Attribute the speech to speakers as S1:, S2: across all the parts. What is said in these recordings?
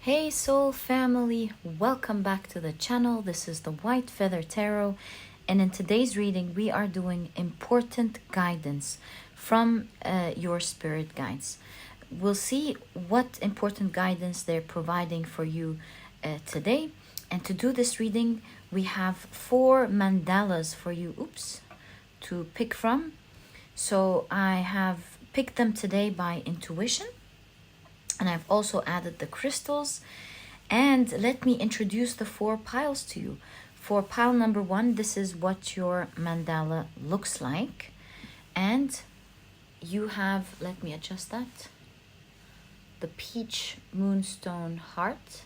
S1: Hey soul family, welcome back to the channel. This is the White Feather Tarot, and in today's reading we are doing important guidance from your spirit guides. We'll see what important guidance they're providing for you today. And to do this reading we have 4 mandalas for you to pick from. So I have picked them today by intuition, and I've also added the crystals. And let me introduce the 4 piles to you. For pile number 1, this is what your mandala looks like. And you have, let me adjust that, the peach moonstone heart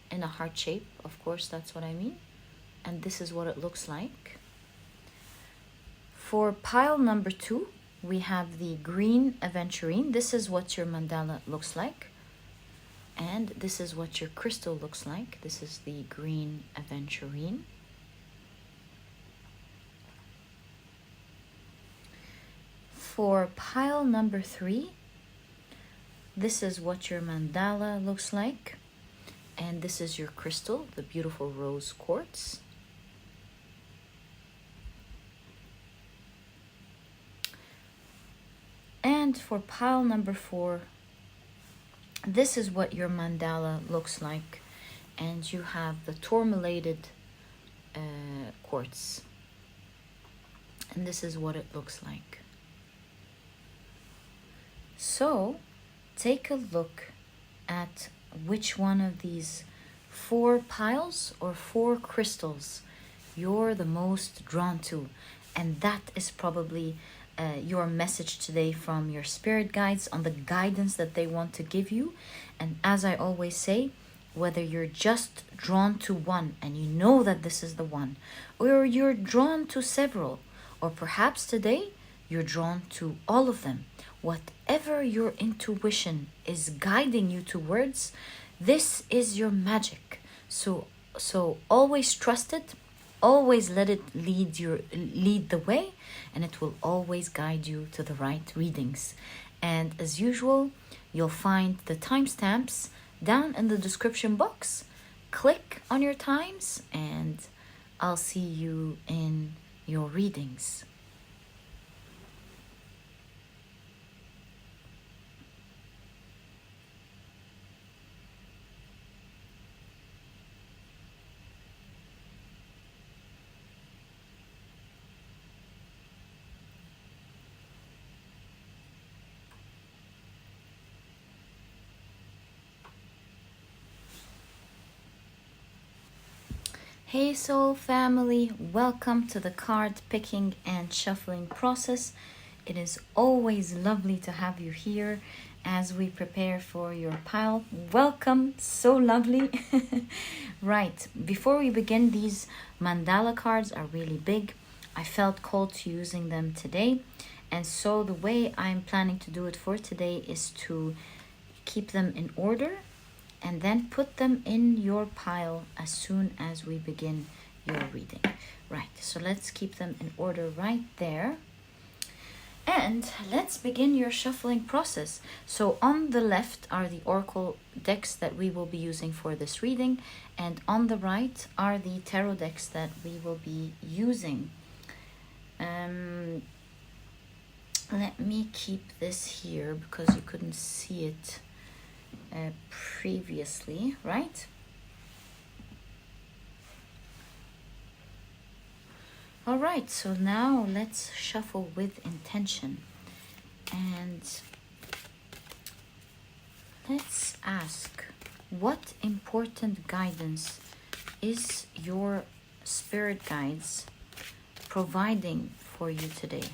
S1: in a heart shape. Of course, that's what I mean. And this is what it looks like. For pile number 2, we have the green Aventurine. This is what your mandala looks like. And this is what your crystal looks like. This is the green Aventurine. For pile number 3, this is what your mandala looks like. And this is your crystal, the beautiful rose quartz. And for pile number 4, this is what your mandala looks like. And you have the tourmalated quartz. And this is what it looks like. So take a look at which one of these 4 piles or 4 crystals you're the most drawn to. And that is probably your message today from your spirit guides on the guidance that they want to give you. And as I always say, whether you're just drawn to one and you know that this is the one, or you're drawn to several, or perhaps today you're drawn to all of them, whatever your intuition is guiding you towards, this is your magic. So always trust it. Always let it lead the way, and it will always guide you to the right readings. And as usual, you'll find the timestamps down in the description box. Click on your times, and I'll see you in your readings. Hey soul family, welcome to the card picking and shuffling process. It is always lovely to have you here as we prepare for your pile. Welcome, so lovely. Right, before we begin, these mandala cards are really big. I felt called to using them today. And so the way I'm planning to do it for today is to keep them in order and then put them in your pile as soon as we begin your reading. Right, so let's keep them in order right there. And let's begin your shuffling process. So on the left are the oracle decks that we will be using for this reading, and on the right are the tarot decks that we will be using. Let me keep this here because you couldn't see it previously, right? All right, so now let's shuffle with intention, and let's ask, what important guidance is your spirit guides providing for you today?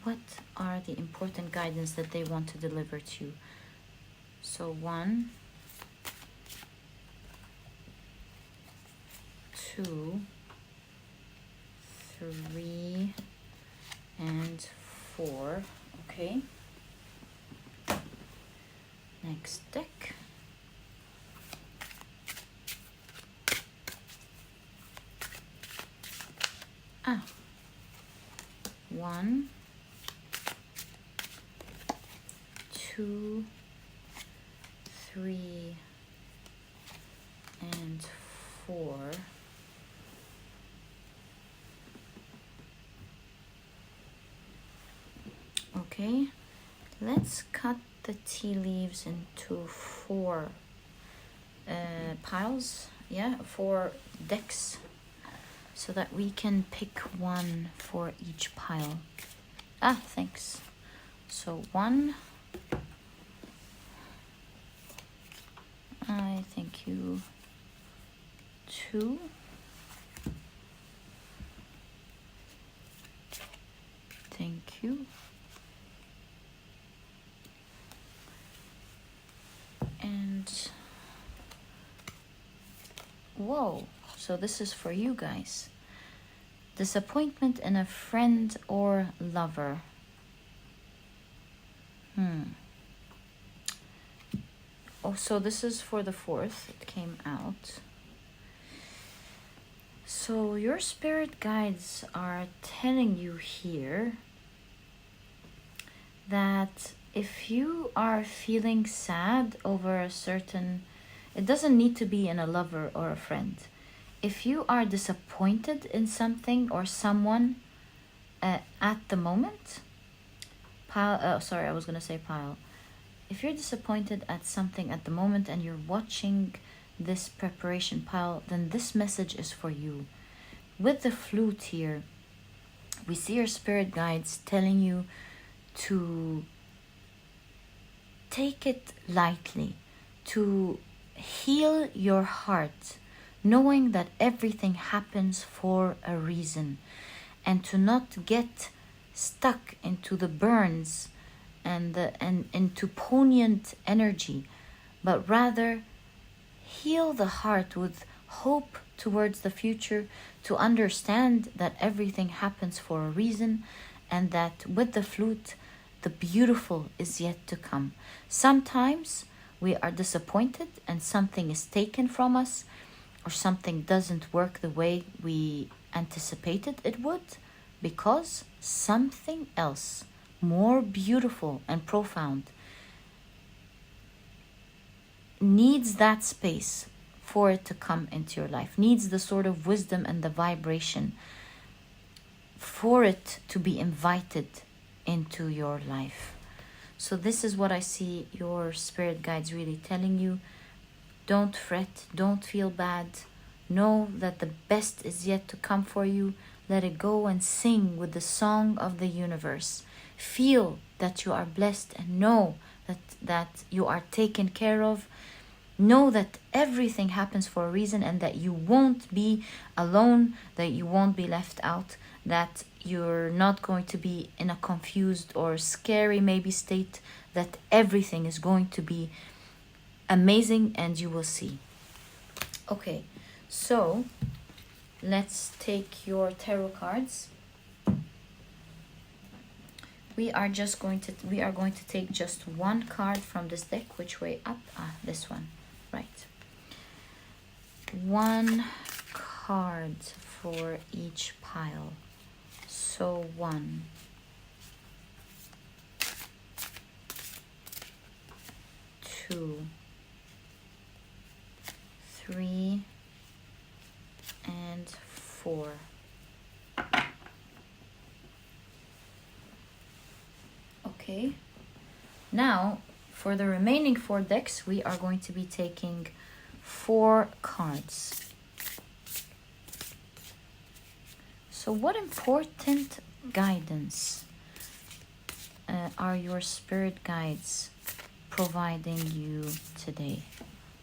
S1: What are the important guidance that they want to deliver to you? So 1, 2, 3, and 4. Okay. Next deck. Ah. 1, 2, 3 and 4. Okay, let's cut the tea leaves into 4 piles, yeah, 4 decks, so that we can pick one for each pile. Ah, thanks. So 1, I thank you, 2, thank you, and whoa, so this is for you guys. Disappointment in a friend or lover. Oh, so this is for the 4th. It came out. So your spirit guides are telling you here that if you are feeling sad over a certain, it doesn't need to be in a lover or a friend. If you are disappointed in something or someone at the moment, sorry, I was going to say pile. If you're disappointed at something at the moment and you're watching this preparation pile, then this message is for you. With the flute here, we see your spirit guides telling you to take it lightly, to heal your heart, knowing that everything happens for a reason, and to not get stuck into the burns and into poignant energy, but rather heal the heart with hope towards the future, to understand that everything happens for a reason, and that with the flute, the beautiful is yet to come. Sometimes we are disappointed and something is taken from us, or something doesn't work the way we anticipated it would, because something else more beautiful and profound needs that space for it to come into your life, needs the sort of wisdom and the vibration for it to be invited into your life. So this is what I see your spirit guides really telling you. Don't fret, don't feel bad. Know that the best is yet to come for you. Let it go and sing with the song of the universe. Feel that you are blessed and know that you are taken care of. Know that everything happens for a reason, and that you won't be alone, that you won't be left out, that you're not going to be in a confused or scary maybe state, that everything is going to be amazing and you will see. Okay, so let's take your tarot cards. We are going to take just one card from this deck. Which way up? This one. Right. One card for each pile. So 1, 2, 3, and 4. Okay, now for the remaining 4 decks, we are going to be taking 4 cards. So what important guidance are your spirit guides providing you today?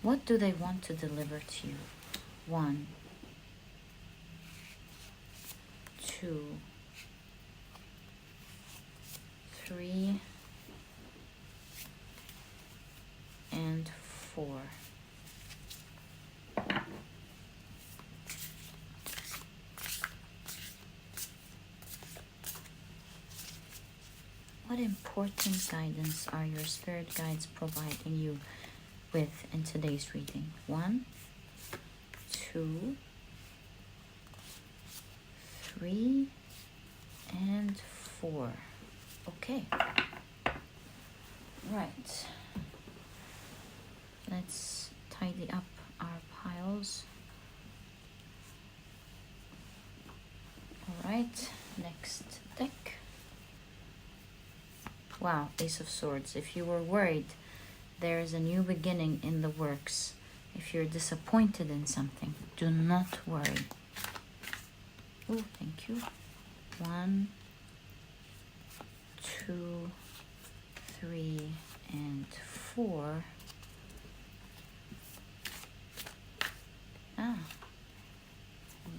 S1: What do they want to deliver to you? 1, 2, 3, and 4. What important guidance are your spirit guides providing you with in today's reading? 1, 2, 3, and 4. Okay. Right. let's tidy up our piles. Alright, next deck. Wow, Ace of Swords. If you were worried, there is a new beginning in the works. If you're disappointed in something, do not worry. Oh, thank you. 1, 2, 3, and 4. Ah.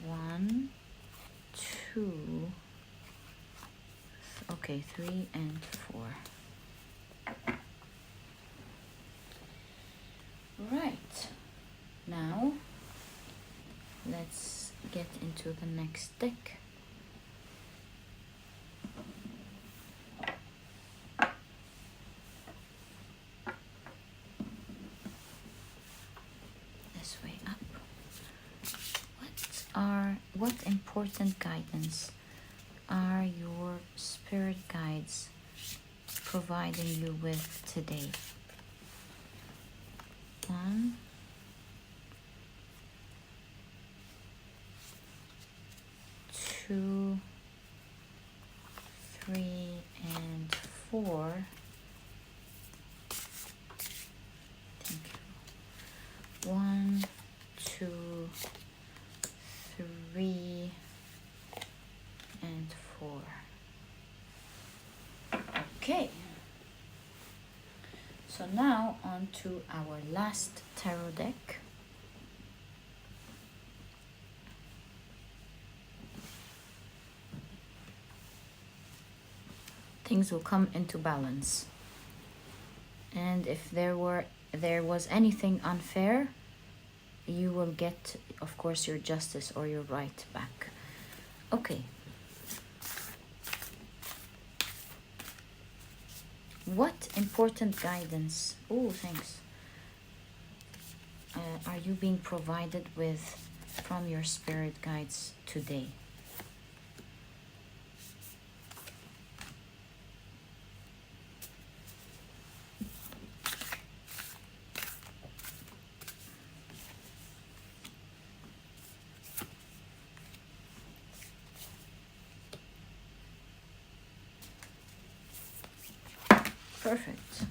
S1: 1, 2. Okay, 3 and 4. Right. Now, let's get into the next deck. This way up. What important guidance are your spirit guides providing you with today? 1, 2, 3, and 4. Thank you. 1, 2, 3, and 4. Okay. So now on to our last tarot deck. Things will come into balance. And if there was anything unfair, you will get, of course, your justice or your right back. Okay. What important guidance, oh thanks, are you being provided with from your spirit guides today? Perfect.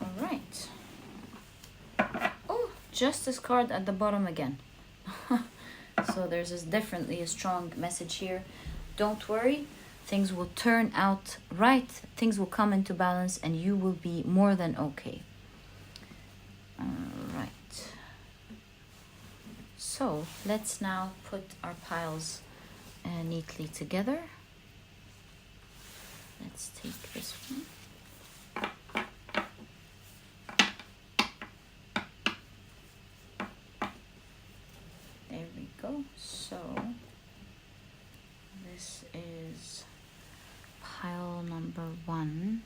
S1: All right. Oh, Justice card at the bottom again. So there's definitely a strong message here. Don't worry. Things will turn out right. Things will come into balance and you will be more than okay. All right. So let's now put our piles neatly together. Let's take this one. There we go. So this is pile number 1.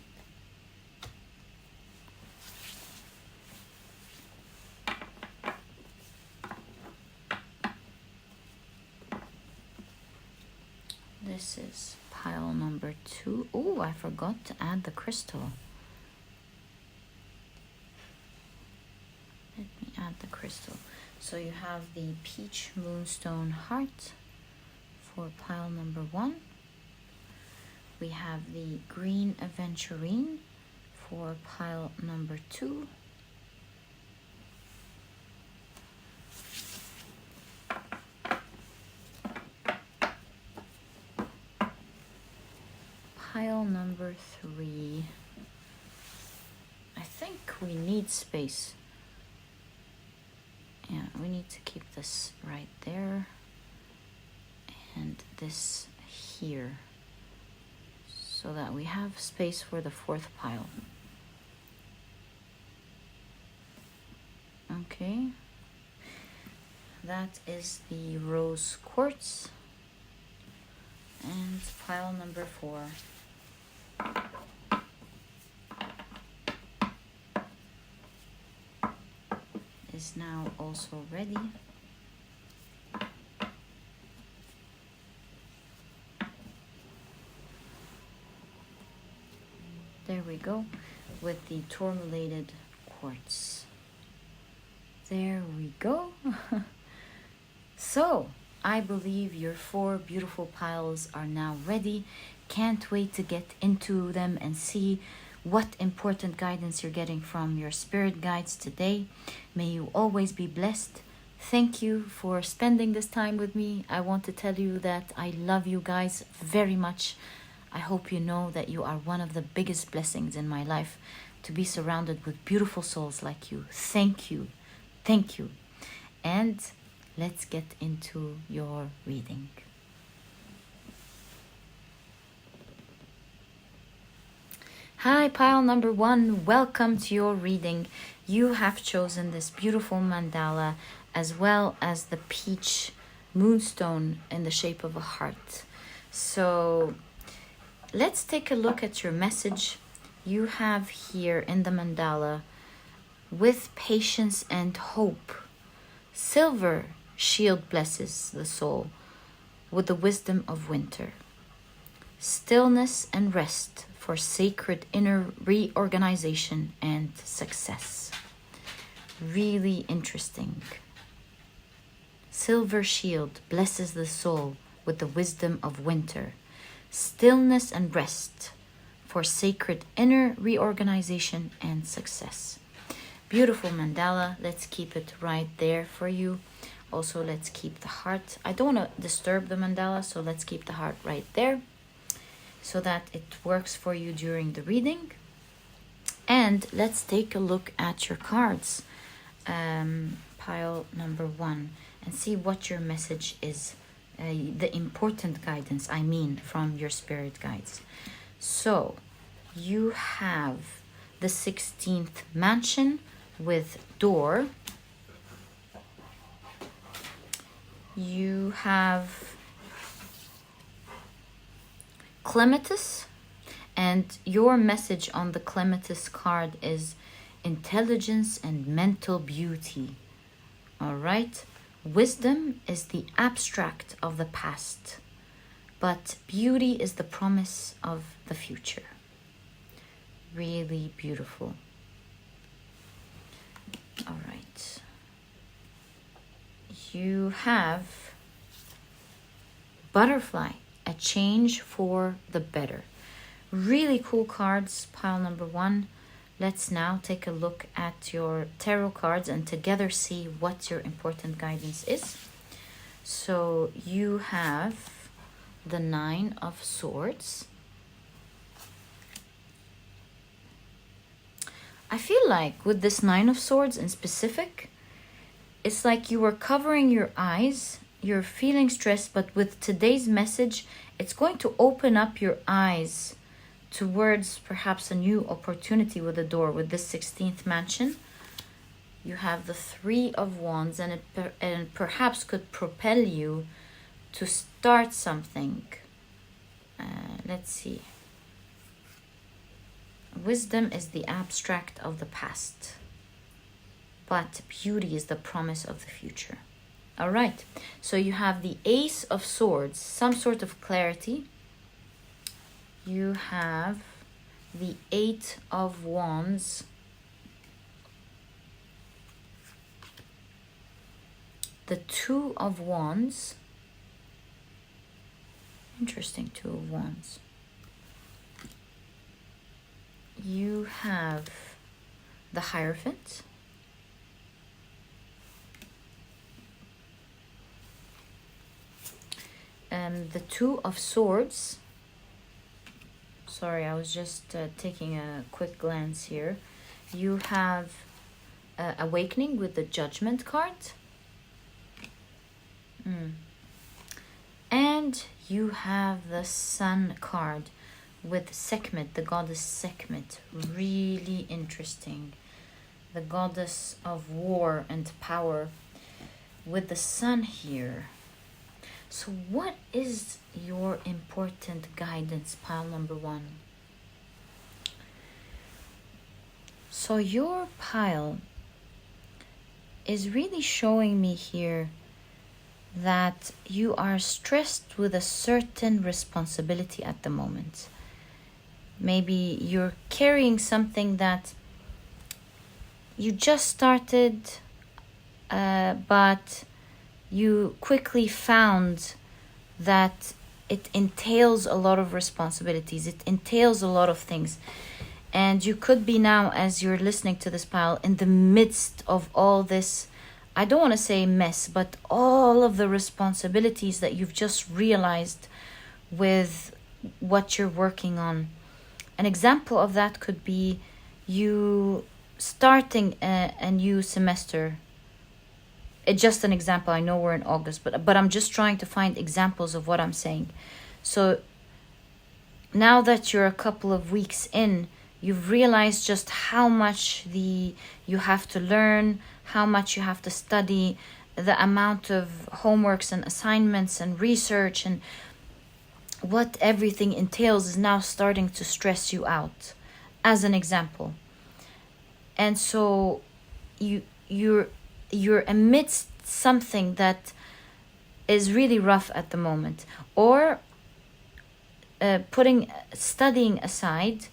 S1: This is pile number 2. Oh, I forgot to add the crystal. Let me add the crystal. So you have the peach moonstone heart for pile number 1. We have the green aventurine for pile number 2. Pile number 3. I think we need space. Yeah, we need to keep this right there and this here so that we have space for the 4th pile. Okay, that is the rose quartz. And pile number 4. Is now also ready. Here we go with the Tourmalated quartz. There we go. So, I believe your 4 beautiful piles are now ready. Can't wait to get into them and see what important guidance you're getting from your spirit guides today. May you always be blessed. Thank you for spending this time with me. I want to tell you that I love you guys very much. I hope you know that you are one of the biggest blessings in my life, to be surrounded with beautiful souls like you. Thank you. Thank you. And let's get into your reading. Hi, pile number 1. Welcome to your reading. You have chosen this beautiful mandala as well as the peach moonstone in the shape of a heart. So let's take a look at your message. You have here in the mandala, with patience and hope, silver shield blesses the soul with the wisdom of winter. Stillness and rest for sacred inner reorganization and success. Really interesting. Silver shield blesses the soul with the wisdom of winter. Stillness and rest for sacred inner reorganization and success. Beautiful mandala. Let's keep it right there for you. Also, let's keep the heart. I don't want to disturb the mandala, so let's keep the heart right there so that it works for you during the reading. And let's take a look at your cards, pile number 1, and see what your message is, the important guidance, I mean, from your spirit guides. So you have the 16th mansion with door. You have Clematis, and your message on the Clematis card is intelligence and mental beauty. All right. Wisdom is the abstract of the past, but beauty is the promise of the future. Really beautiful. All right. You have Butterfly, a change for the better. Really cool cards, pile number 1. Let's now take a look at your tarot cards and together see what your important guidance is. So you have the 9 of Swords. I feel like with this 9 of Swords in specific, it's like you were covering your eyes, you're feeling stressed, but with today's message, it's going to open up your eyes towards perhaps a new opportunity with the door. With this 16th mansion, you have the 3 of Wands, and it perhaps could propel you to start something. Let's see. Wisdom is the abstract of the past, but beauty is the promise of the future. All right, so you have the Ace of Swords, some sort of clarity. You have the 8 of Wands, the 2 of Wands. Interesting, 2 of Wands. You have the Hierophant. The 2 of Swords. Sorry, I was just taking a quick glance here. You have Awakening with the Judgment card. And you have the Sun card with Sekhmet, the goddess Sekhmet. Really interesting. The goddess of war and power with the Sun here. So what is your important guidance, pile number 1? So your pile is really showing me here that you are stressed with a certain responsibility at the moment. Maybe you're carrying something that you just started, but you quickly found that it entails a lot of responsibilities. It entails a lot of things. And you could be now, as you're listening to this pile, in the midst of all this, I don't want to say mess, but all of the responsibilities that you've just realized with what you're working on. An example of that could be you starting a new semester. It's just an example. I know we're in August, but I'm just trying to find examples of what I'm saying. So now that you're a couple of weeks in, you've realized just how much you have to learn, how much you have to study, the amount of homeworks and assignments and research and what everything entails is now starting to stress you out, as an example. And so you're amidst something that is really rough at the moment, or studying aside,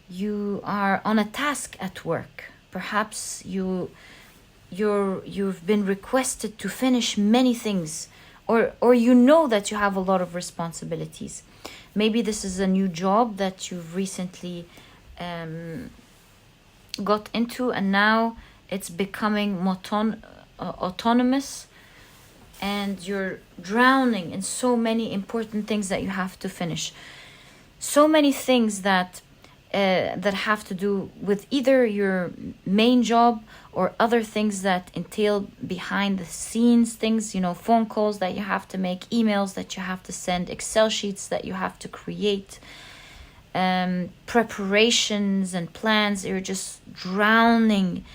S1: you are on a task at work. Perhaps you've been requested to finish many things, or you know that you have a lot of responsibilities. Maybe this is a new job that you've recently got into, and now it's becoming autonomous, and you're drowning in so many important things that you have to finish. So many things that have to do with either your main job or other things that entail behind the scenes things, phone calls that you have to make, emails that you have to send, Excel sheets that you have to create, preparations and plans. You're just drowning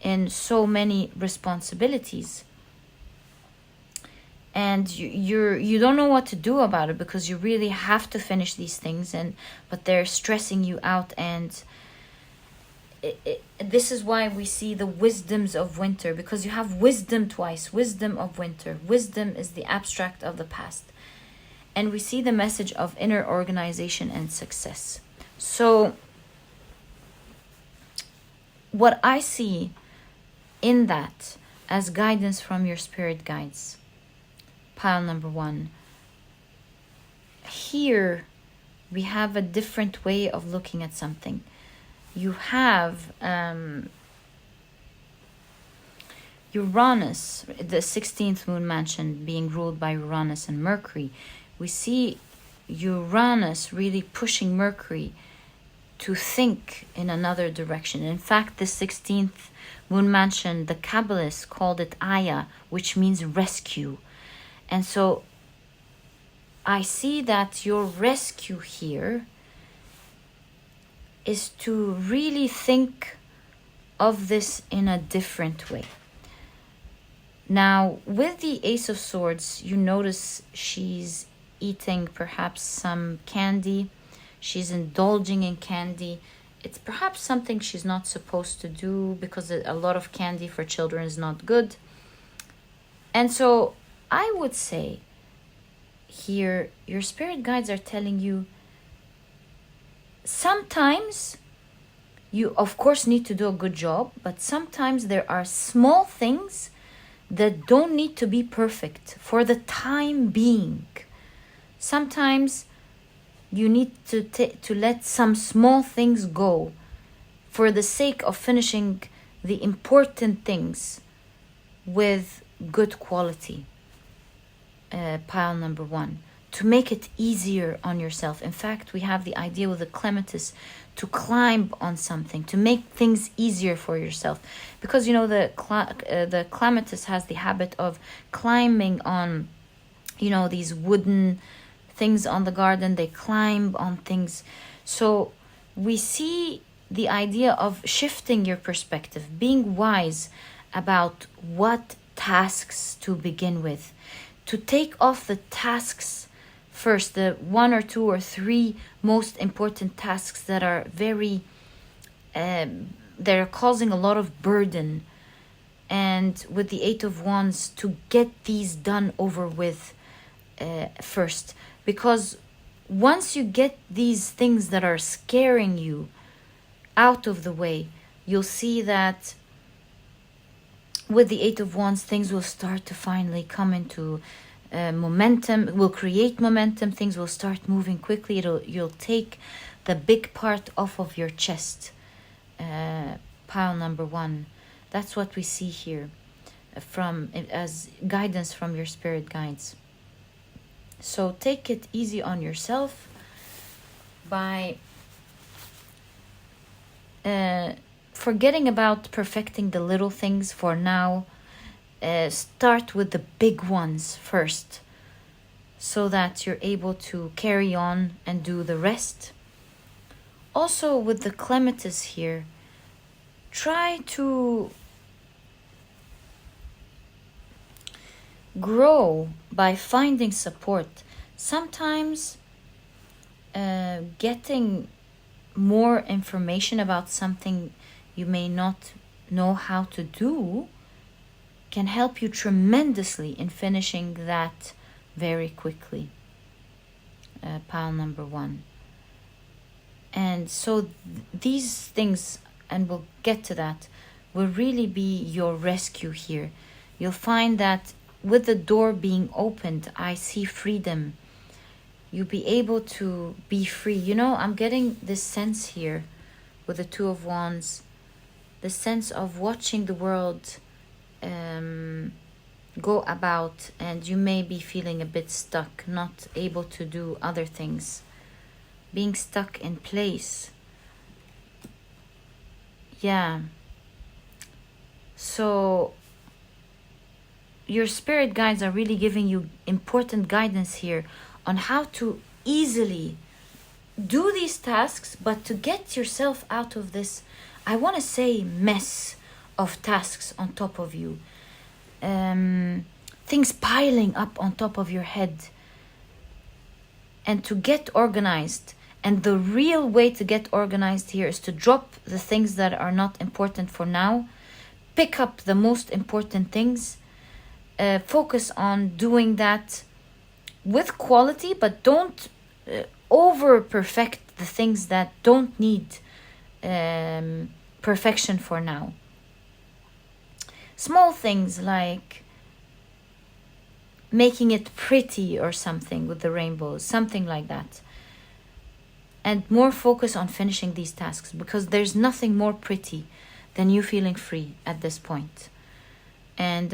S1: in so many responsibilities. And you don't know what to do about it, because you really have to finish these things, but they're stressing you out. And this is why we see the wisdoms of winter, because you have wisdom twice. Wisdom of winter. Wisdom is the abstract of the past. And we see the message of inner organization and success. So what I see in that as guidance from your spirit guides, pile number 1, here we have a different way of looking at something. You have Uranus, the 16th moon mansion, being ruled by Uranus and Mercury. We see Uranus really pushing Mercury to think in another direction. In fact, the 16th moon mansion, the Kabbalists called it Aya, which means rescue. And so I see that your rescue here is to really think of this in a different way. Now, with the Ace of Swords, you notice she's eating perhaps some candy. She's indulging in candy. It's perhaps something she's not supposed to do, because a lot of candy for children is not good. And so I would say here, your spirit guides are telling you, sometimes you of course need to do a good job, but sometimes there are small things that don't need to be perfect for the time being. Sometimes you need to let some small things go for the sake of finishing the important things with good quality. Pile number 1, to make it easier on yourself. In fact, we have the idea with the clematis to climb on something, to make things easier for yourself, because the clematis has the habit of climbing on these wooden things on the garden. They climb on things. So we see the idea of shifting your perspective, being wise about what tasks to begin with, to take off the tasks first, the 1 or 2 or 3 most important tasks that are they're causing a lot of burden. And with the 8 of Wands, to get these done over with first, because once you get these things that are scaring you out of the way, you'll see that with the Eight of Wands, things will start to finally come into momentum, will create momentum, things will start moving quickly. You'll take the big part off of your chest. Pile number 1. That's what we see here as guidance from your spirit guides. So take it easy on yourself by forgetting about perfecting the little things for now. Start with the big ones first, so that you're able to carry on and do the rest. Also with the clematis here, try to grow by finding support. Sometimes getting more information about something you may not know how to do can help you tremendously in finishing that very quickly. Pile number 1. And so these things, and we'll get to that, will really be your rescue here. You'll find that with the door being opened, I see freedom. You'll be able to be free. You know, I'm getting this sense here with the Two of Wands, the sense of watching the world go about, and you may be feeling a bit stuck, not able to do other things, being stuck in place. Yeah. So your spirit guides are really giving you important guidance here on how to easily do these tasks, but to get yourself out of this, I want to say, mess of tasks on top of you. Things piling up on top of your head. And to get organized. And the real way to get organized here is to drop the things that are not important for now. Pick up the most important things. Focus on doing that with quality, but don't over perfect the things that don't need perfection for now. Small things like making it pretty or something with the rainbows, something like that. And more focus on finishing these tasks, because there's nothing more pretty than you feeling free at this point. And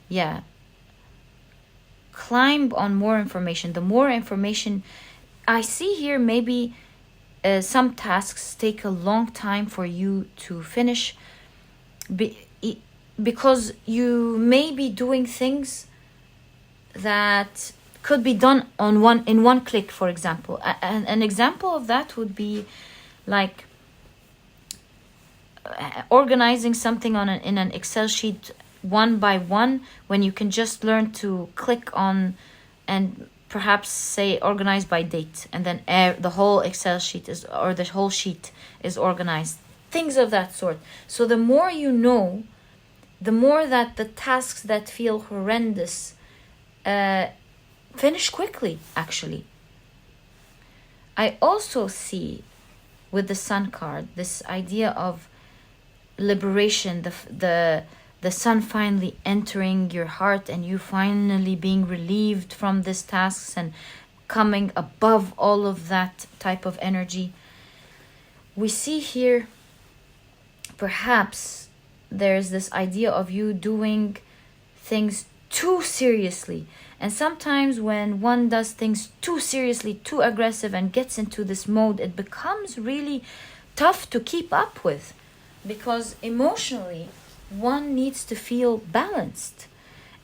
S1: yeah, climb on more information. The more information I see here, maybe some tasks take a long time for you to finish because you may be doing things that could be done in one click. For example, an example of that would be like organizing something in an Excel sheet one by one, when you can just learn to click on and perhaps say organize by date, and then the whole Excel sheet or the whole sheet is organized. Things of that sort. So the more you know, the more that the tasks that feel horrendous finish quickly, actually. I also see with the Sun card this idea of liberation, the sun finally entering your heart and you finally being relieved from these tasks and coming above all of that type of energy. We see here perhaps there's this idea of you doing things too seriously. And sometimes when one does things too seriously, too aggressive, and gets into this mode, it becomes really tough to keep up with, because emotionally one needs to feel balanced.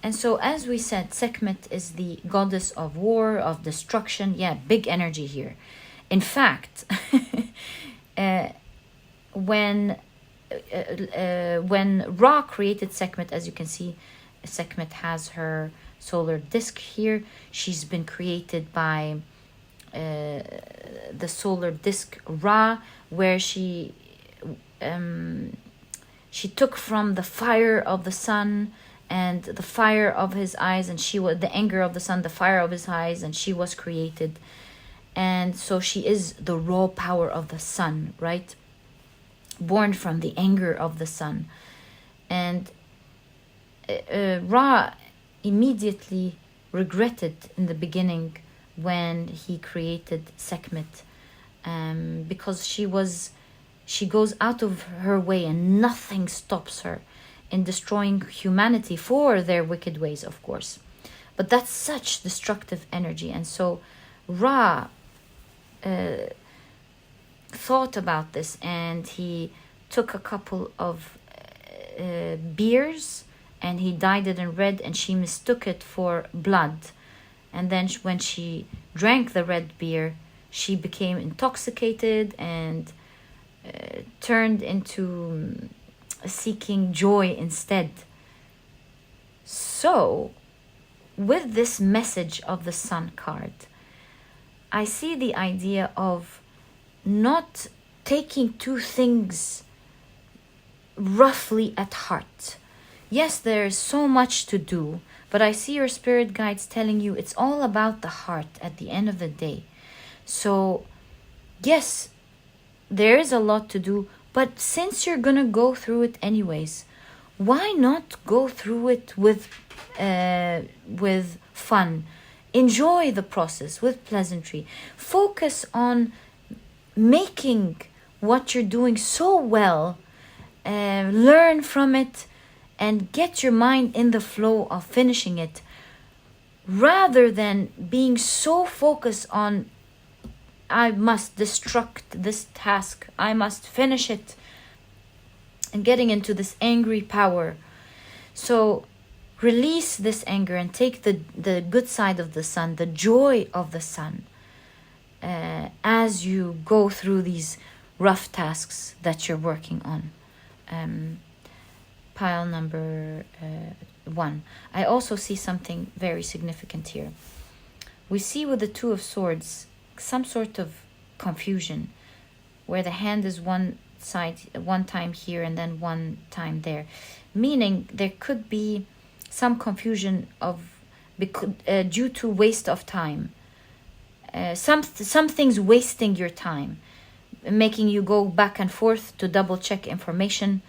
S1: And so, as we said, Sekhmet is the goddess of war, of destruction. Yeah, big energy here. In fact, when Ra created Sekhmet, as you can see, Sekhmet has her solar disk here. She's been created by the solar disk Ra, where she took from the fire of the sun and the fire of his eyes, and she was the anger of the sun, the fire of his eyes, and she was created. And so she is the raw power of the sun, right? Born from the anger of the sun. And Ra immediately regretted in the beginning when he created Sekhmet, because she goes out of her way and nothing stops her in destroying humanity for their wicked ways, of course. But that's such destructive energy. And so Ra thought about this, and he took a couple of beers and he dyed it in red, and she mistook it for blood. And then when she drank the red beer, she became intoxicated and turned into seeking joy instead. So, with this message of the Sun card, I see the idea of not taking two things roughly at heart. Yes, there is so much to do, but I see your spirit guides telling you it's all about the heart at the end of the day. So, yes, there is a lot to do, but since you're gonna go through it anyways, why not go through it with fun? Enjoy the process with pleasantry. Focus on making what you're doing so well. Learn from it and get your mind in the flow of finishing it, rather than being so focused on, I must destruct this task, I must finish it, and getting into this angry power. So release this anger and take the good side of the sun, the joy of the sun, as you go through these rough tasks that you're working on. Pile number 1. I also see something very significant here. We see with the Two of Swords some sort of confusion, where the hand is one side one time here and then one time there, meaning there could be some confusion of due to waste of time. Some things wasting your time, making you go back and forth to double check information,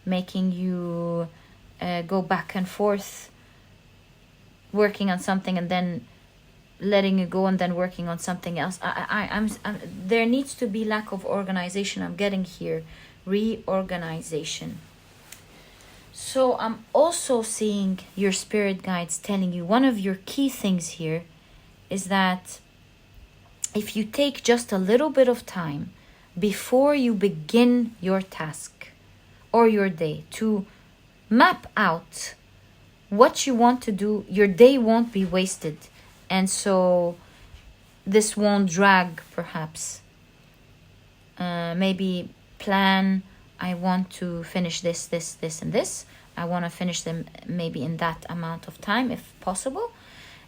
S1: making you go back and forth, working on something and then letting it go and then working on something else. I'm there needs to be lack of organization. I'm getting here reorganization. So I'm also seeing your spirit guides telling you one of your key things here is that if you take just a little bit of time before you begin your task or your day to map out what you want to do, your day won't be wasted. And so this won't drag, perhaps. Maybe plan, I want to finish this, and this. I want to finish them maybe in that amount of time, if possible.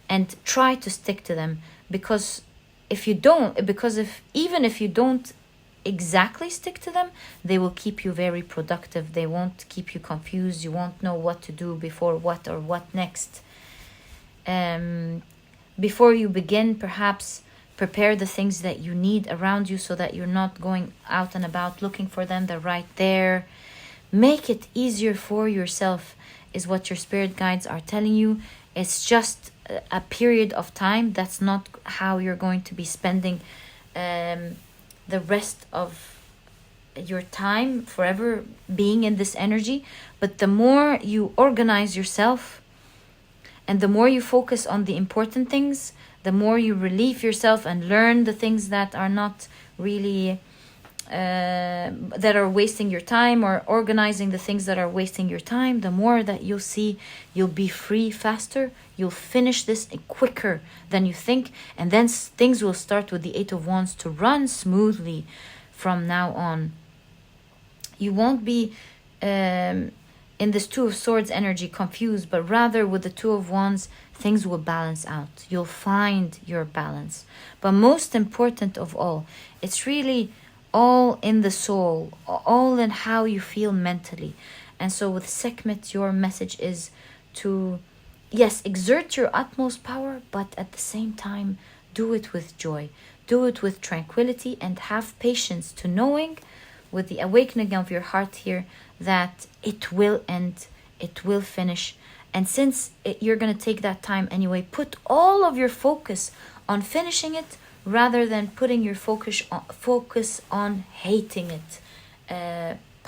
S1: And try to stick to them. Because if you don't, even if you don't exactly stick to them, they will keep you very productive. They won't keep you confused. You won't know what to do before what or what next. Before you begin, perhaps prepare the things that you need around you so that you're not going out and about looking for them. They're right there. Make it easier for yourself is what your spirit guides are telling you. It's just a period of time. That's not how you're going to be spending the rest of your time forever being in this energy. But the more you organize yourself and the more you focus on the important things, the more you relieve yourself and learn the things that are not really that are wasting your time, or organizing the things that are wasting your time, the more that you'll see you'll be free faster. You'll finish this quicker than you think, and then things will start with the Eight of Wands to run smoothly from now on. You won't be in this Two of Swords energy confused, but rather with the Two of Wands, things will balance out. You'll find your balance. But most important of all, it's really all in the soul, all in how you feel mentally. And so with Sekhmet, your message is to, yes, exert your utmost power, but at the same time, do it with joy, do it with tranquility, and have patience to knowing with the awakening of your heart here that it will end, it will finish. And since you're going to take that time anyway, put all of your focus on finishing it rather than putting your focus on hating it.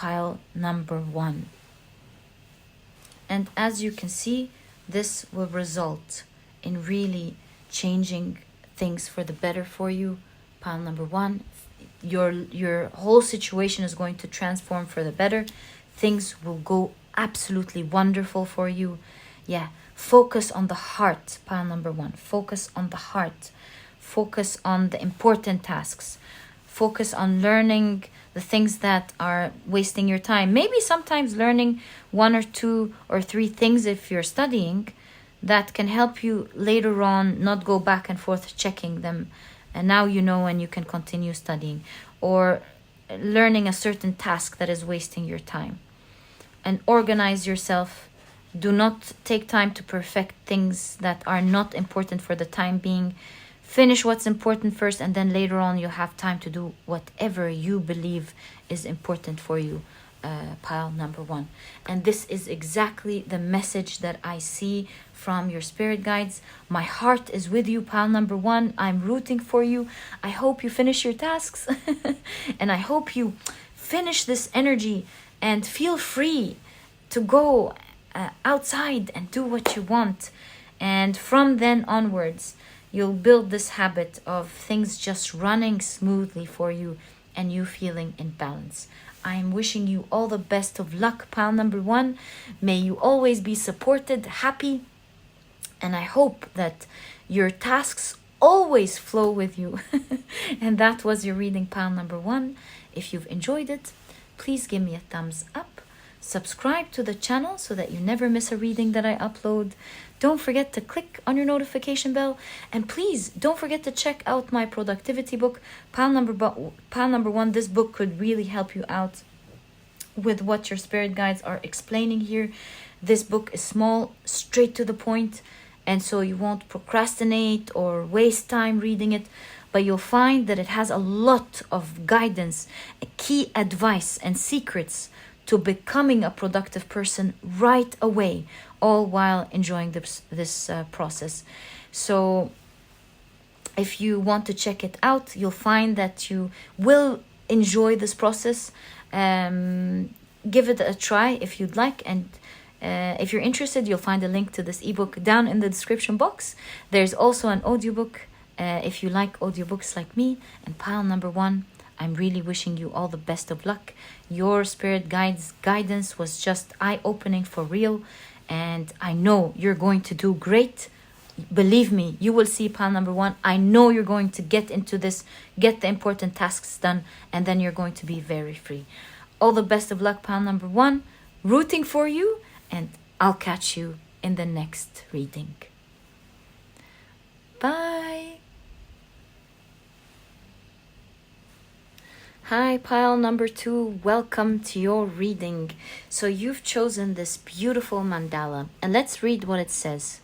S1: Pile number 1. And as you can see, this will result in really changing things for the better for you. Pile number 1, your whole situation is going to transform for the better. Things will go absolutely wonderful for you. Yeah, focus on the heart. Pile number 1, focus on the heart. Focus on the important tasks. Focus on learning the things that are wasting your time. Maybe sometimes learning 1 or 2 or 3 things if you're studying that can help you later on not go back and forth checking them. And now you know, and you can continue studying. Or learning a certain task that is wasting your time. And organize yourself. Do not take time to perfect things that are not important for the time being. Finish what's important first, and then later on you'll have time to do whatever you believe is important for you. Pile number 1. And this is exactly the message that I see from your spirit guides. My heart is with you, pile number 1. I'm rooting for you. I hope you finish your tasks and I hope you finish this energy and feel free to go outside and do what you want. And from then onwards, you'll build this habit of things just running smoothly for you and you feeling in balance. I'm wishing you all the best of luck, pile number 1. May you always be supported, happy, and I hope that your tasks always flow with you. And that was your reading, pile number 1. If you've enjoyed it, please give me a thumbs up. Subscribe to the channel so that you never miss a reading that I upload. Don't forget to click on your notification bell. And please don't forget to check out my productivity book, pile number 1. This book could really help you out with what your spirit guides are explaining here. This book is small, straight to the point, and so you won't procrastinate or waste time reading it. But you'll find that it has a lot of guidance, key advice, and secrets to becoming a productive person right away, all while enjoying this process. So if you want to check it out, you'll find that you will enjoy this process. Give it a try if you'd like, and if you're interested, you'll find a link to this ebook down in the description box. There's also an audiobook if you like audiobooks like me. And pile number 1, I'm really wishing you all the best of luck. Your spirit guidance was just eye-opening for real, and I know you're going to do great. Believe me, you will see, pile number 1. I know you're going to get into this, get the important tasks done, and then you're going to be very free. All the best of luck, pile number 1. Rooting for you, and I'll catch you in the next reading. Bye. Hi, pile number 2. Welcome to your reading. So you've chosen this beautiful mandala, and let's read what it says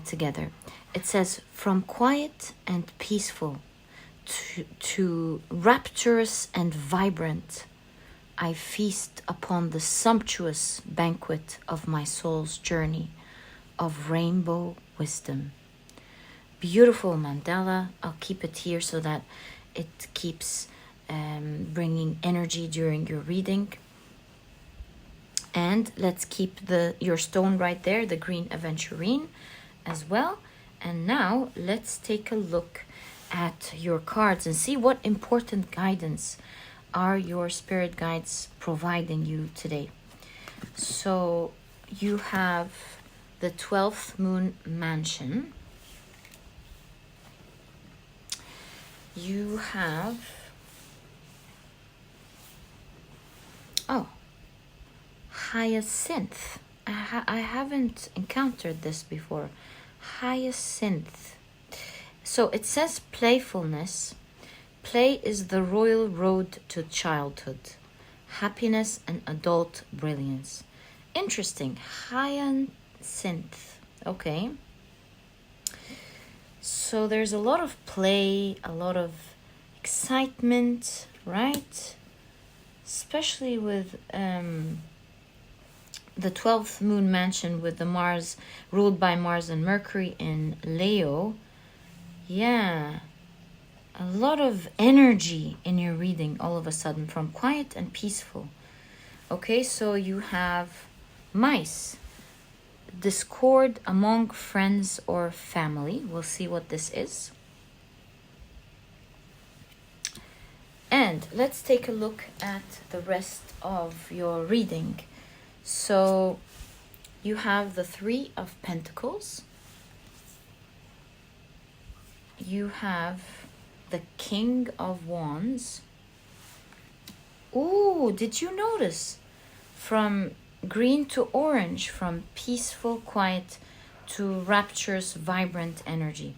S1: together. It says, from quiet and peaceful to rapturous and vibrant, I feast upon the sumptuous banquet of my soul's journey of rainbow wisdom. Beautiful mandala. I'll keep it here so that it keeps bringing energy during your reading. And let's keep your stone right there, the green Aventurine as well. And now let's take a look at your cards and see what important guidance are your spirit guides providing you today. So you have the 12th moon mansion. You have hyacinth. I haven't encountered this before. Hyacinth. So it says playfulness. Play is the royal road to childhood, happiness, and adult brilliance. Interesting. Hyacinth. Okay. So there's a lot of play, a lot of excitement, right? Especially with the 12th moon mansion with the Mars, ruled by Mars and Mercury in Leo. Yeah, a lot of energy in your reading all of a sudden, from quiet and peaceful. Okay, so you have mice. Discord among friends or family. We'll see what this is. And let's take a look at the rest of your reading. So you have the Three of Pentacles. You have the King of Wands. Ooh, did you notice? From green to orange, from peaceful, quiet to rapturous, vibrant energy.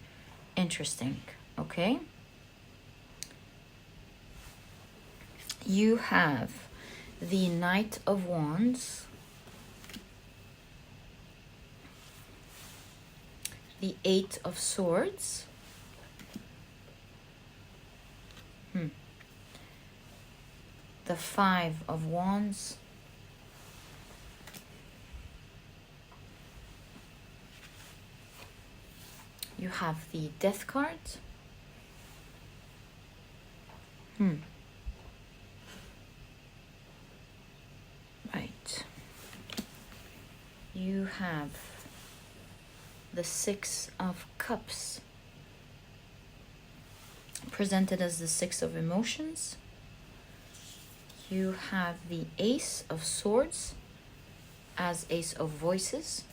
S1: Interesting, okay? You have the Knight of Wands, the Eight of Swords, the Five of Wands, you have the Death card. Right. You have the Six of Cups, presented as the Six of Emotions. You have the Ace of Swords as Ace of Voices.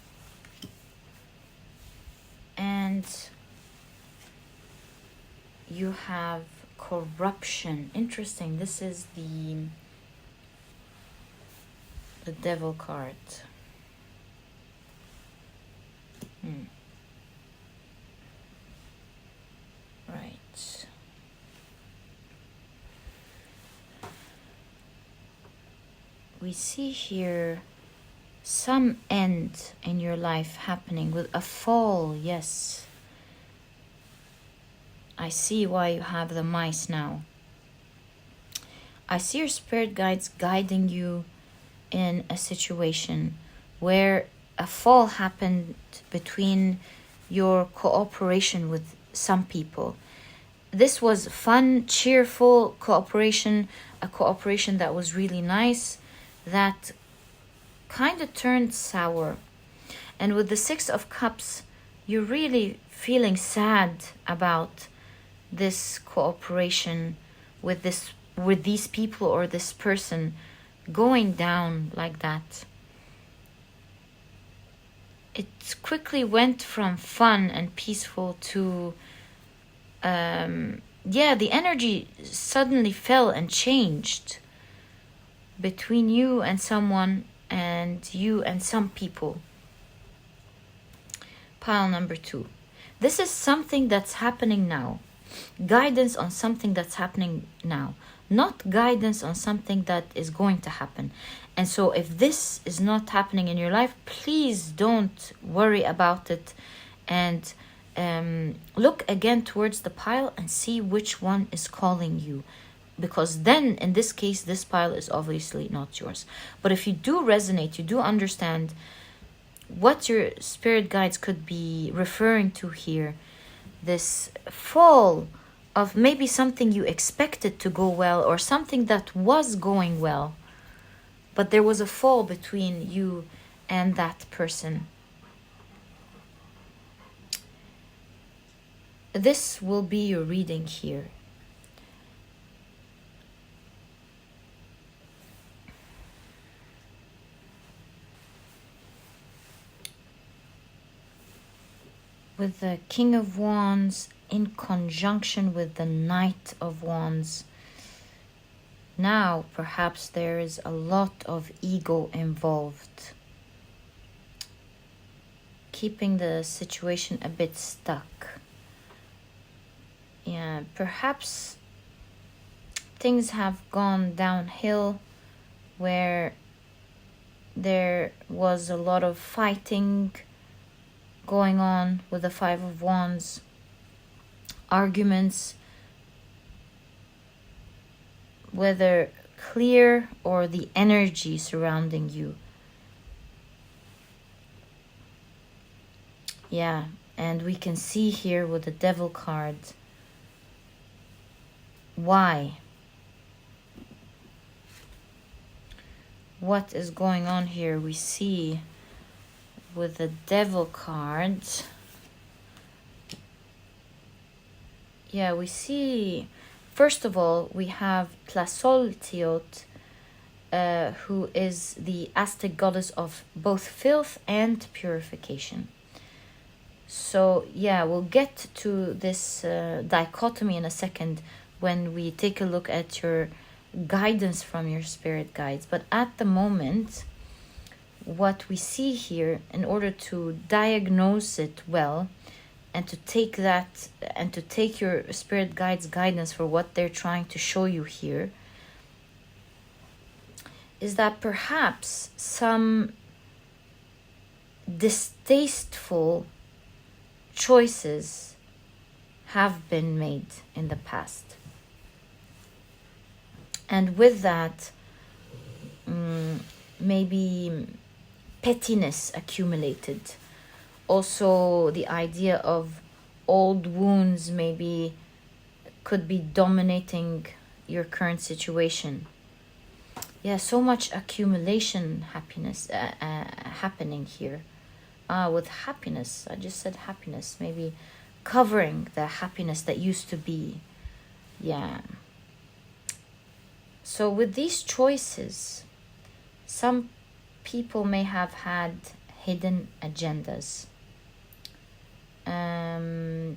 S1: And you have Corruption. Interesting. This is the Devil card. Right. We see here some end in your life happening with a fall. Yes, I see why you have the mice now. I see your spirit guides guiding you in a situation where a fall happened between your cooperation with some people. This was fun, cheerful cooperation, a cooperation that was really nice, that kind of turned sour. And with the Six of Cups, you're really feeling sad about this cooperation with these people or this person going down like that. It quickly went from fun and peaceful to the energy suddenly fell and changed between you and someone, and you and some people. Pile number 2. This is something that's happening now. Guidance on something that's happening now, not guidance on something that is going to happen. And so if this is not happening in your life, please don't worry about it, and look again towards the pile and see which one is calling you. Because then, in this case, this pile is obviously not yours. But if you do resonate, you do understand what your spirit guides could be referring to here, this fall of maybe something you expected to go well or something that was going well, but there was a fall between you and that person. This will be your reading here. With the King of Wands in conjunction with the Knight of Wands. Now, perhaps there is a lot of ego involved, keeping the situation a bit stuck. Yeah, perhaps things have gone downhill where there was a lot of fighting going on with the Five of Wands. arguments, whether clear or the energy surrounding you. Yeah, and we can see here with the Devil card why. What is going on here? We see with the Devil card. Yeah, we see, first of all, we have Tlazolteotl, who is the Aztec goddess of both filth and purification. So, yeah, we'll get to this dichotomy in a second when we take a look at your guidance from your spirit guides. But at the moment, what we see here, in order to diagnose it well, and to take that, and to take your spirit guides' guidance for what they're trying to show you here, is that perhaps some distasteful choices have been made in the past. And with that, maybe pettiness accumulated. Also, the idea of old wounds maybe could be dominating your current situation. Yeah, so much accumulation happening here. With happiness, I just said happiness, maybe covering the happiness that used to be. Yeah. So with these choices, some people may have had hidden agendas.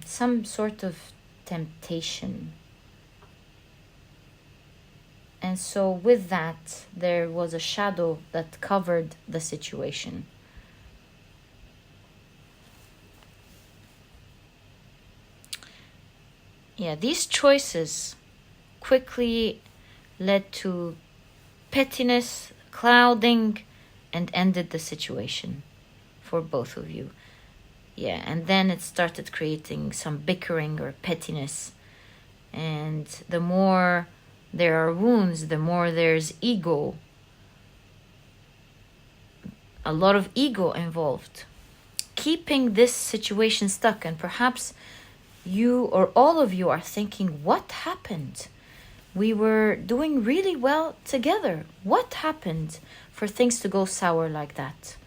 S1: Some sort of temptation. And so with that, there was a shadow that covered the situation. Yeah, these choices quickly led to pettiness, clouding, and ended the situation for both of you. Yeah, and then it started creating some bickering or pettiness. And the more there are wounds, the more there's ego. A lot of ego involved. Keeping this situation stuck, and perhaps you or all of you are thinking, what happened? We were doing really well together. What happened for things to go sour like that?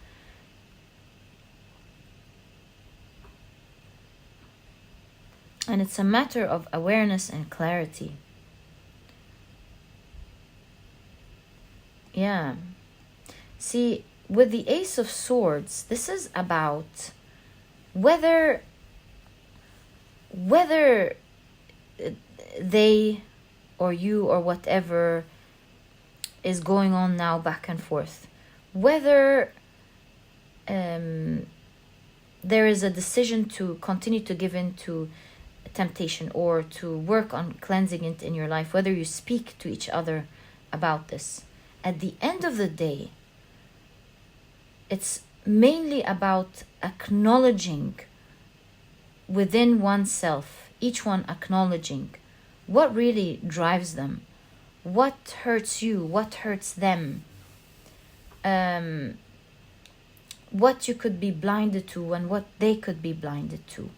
S1: And it's a matter of awareness and clarity. Yeah. See, with the Ace of Swords, this is about whether they or you or whatever is going on now back and forth, whether there is a decision to continue to give in to temptation or to work on cleansing it in your life, whether you speak to each other about this. At the end of the day, it's mainly about acknowledging within oneself, each one acknowledging what really drives them, what hurts you, what hurts them, what you could be blinded to and what they could be blinded to.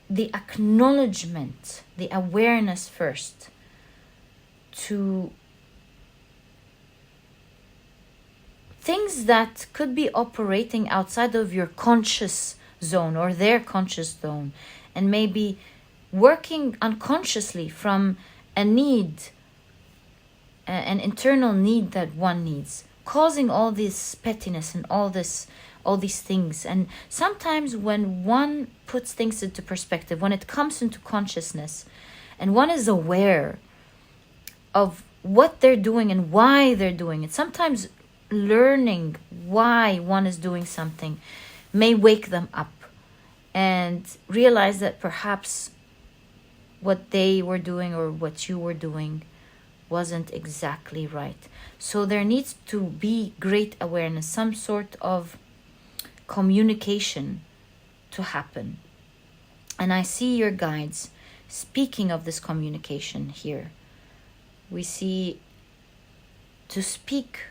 S1: The acknowledgement, the awareness first to things that could be operating outside of your conscious zone or their conscious zone, and maybe working unconsciously from a need, an internal need that one needs, causing all this pettiness and all these things. And sometimes when one puts things into perspective, when it comes into consciousness and one is aware of what they're doing and why they're doing it, sometimes learning why one is doing something may wake them up and realize that perhaps what they were doing or what you were doing wasn't exactly right. So there needs to be great awareness, some sort of communication to happen. And I see your guides speaking of this communication here, we see to speak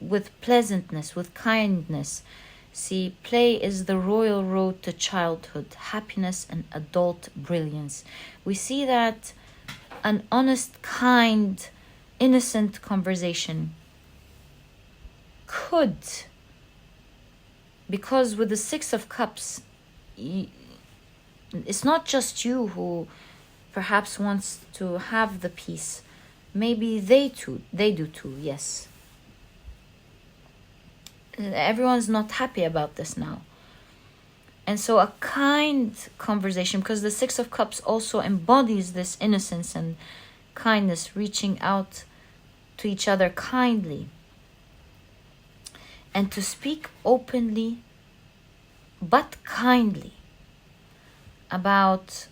S1: with pleasantness, with kindness. See, play is the royal road to childhood, happiness, and adult brilliance. We see that an honest, kind, innocent conversation could, because with the Six of Cups, it's not just you who perhaps wants to have the peace. Maybe they do too, yes. Everyone's not happy about this now. And so a kind conversation, because the Six of Cups also embodies this innocence and kindness, reaching out to each other kindly. And to speak openly but kindly about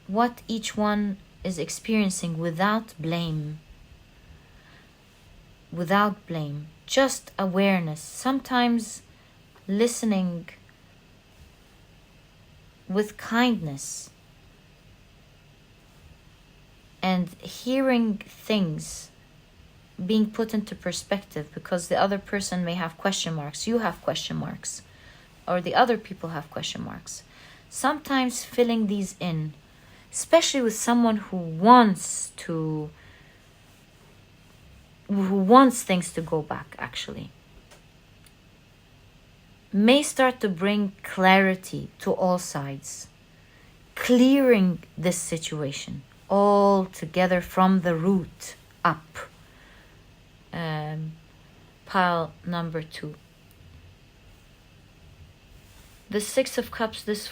S1: what each one is experiencing without blame. Without blame. Just awareness. Sometimes listening with kindness and hearing things being put into perspective, because the other person may have question marks, you have question marks, or the other people have question marks. Sometimes filling these in, especially with someone who wants things to go back, actually, may start to bring clarity to all sides, clearing this situation all together from the root up. Pile number 2. The Six of Cups, this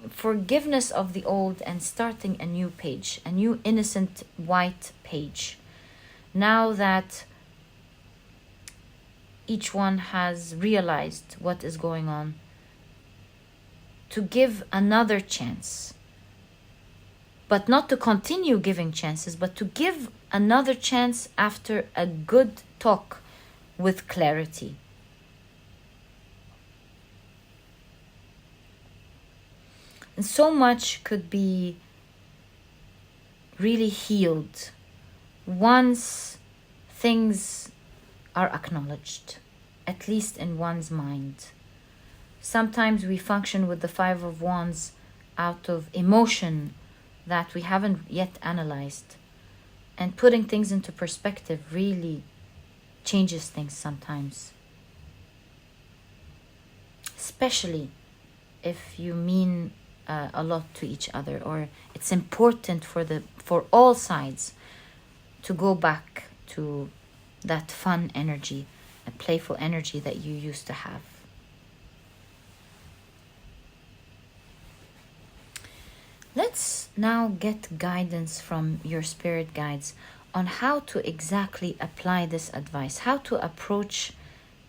S1: forgiveness of the old and starting a new page, a new innocent white page. Now that each one has realized what is going on, to give another chance. But not to continue giving chances, but to give another chance after a good talk with clarity. And so much could be really healed once things are acknowledged, at least in one's mind. Sometimes we function with the Five of Wands out of emotion that we haven't yet analyzed. And putting things into perspective really changes things sometimes. Especially if you mean a lot to each other, or it's important for all sides to go back to that fun energy, a playful energy that you used to have. Let's now get guidance from your spirit guides on how to exactly apply this advice, how to approach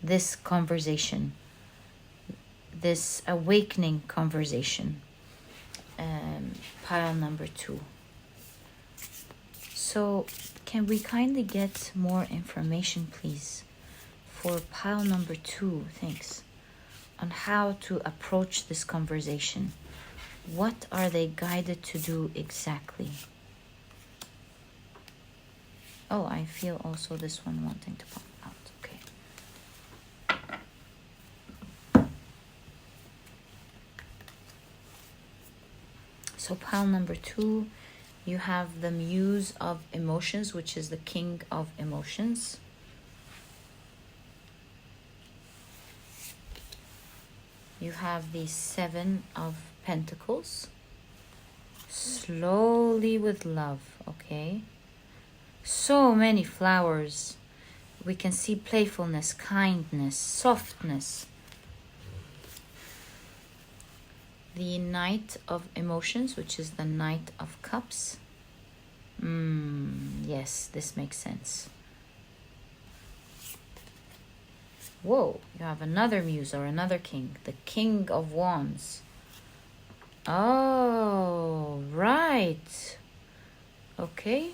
S1: this conversation, this awakening conversation. Pile number 2. So can we kindly get more information, please, for pile number 2, thanks, on how to approach this conversation? What are they guided to do exactly? Oh, I feel also this one wanting to pop out. Okay. So pile number 2, you have the Muse of Emotions, which is the King of Emotions. You have the Seven of Pentacles. Slowly with love, okay? So many flowers. We can see playfulness, kindness, softness. The Knight of Emotions, which is the Knight of Cups. Yes, this makes sense. Whoa, you have another Muse or another King. The King of Wands. Oh, right. Okay.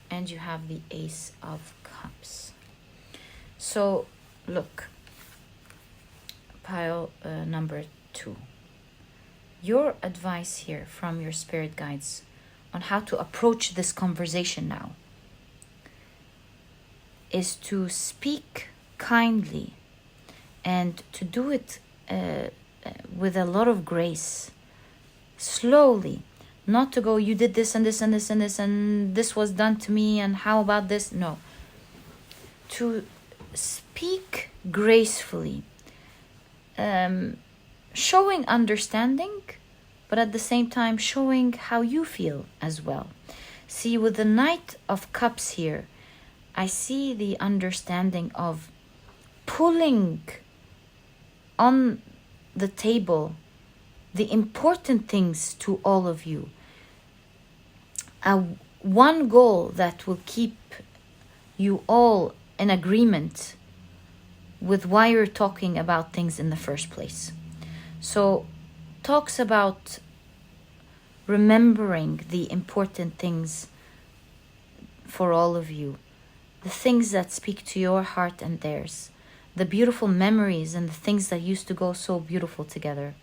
S1: And you have the Ace of Cups. So, look. Pile number 2. your advice here from your spirit guides on how to approach this conversation now is to speak kindly and to do it with a lot of grace, slowly, not to go, you did this and this and this and this and this was done to me and how about this? No. To speak gracefully, showing understanding, but at the same time showing how you feel as well. See, with the Knight of Cups here, I see the understanding of pulling on the table the important things to all of you. One goal that will keep you all in agreement with why you're talking about things in the first place. So, talks about remembering the important things for all of you, the things that speak to your heart and theirs, the beautiful memories and the things that used to go so beautiful together,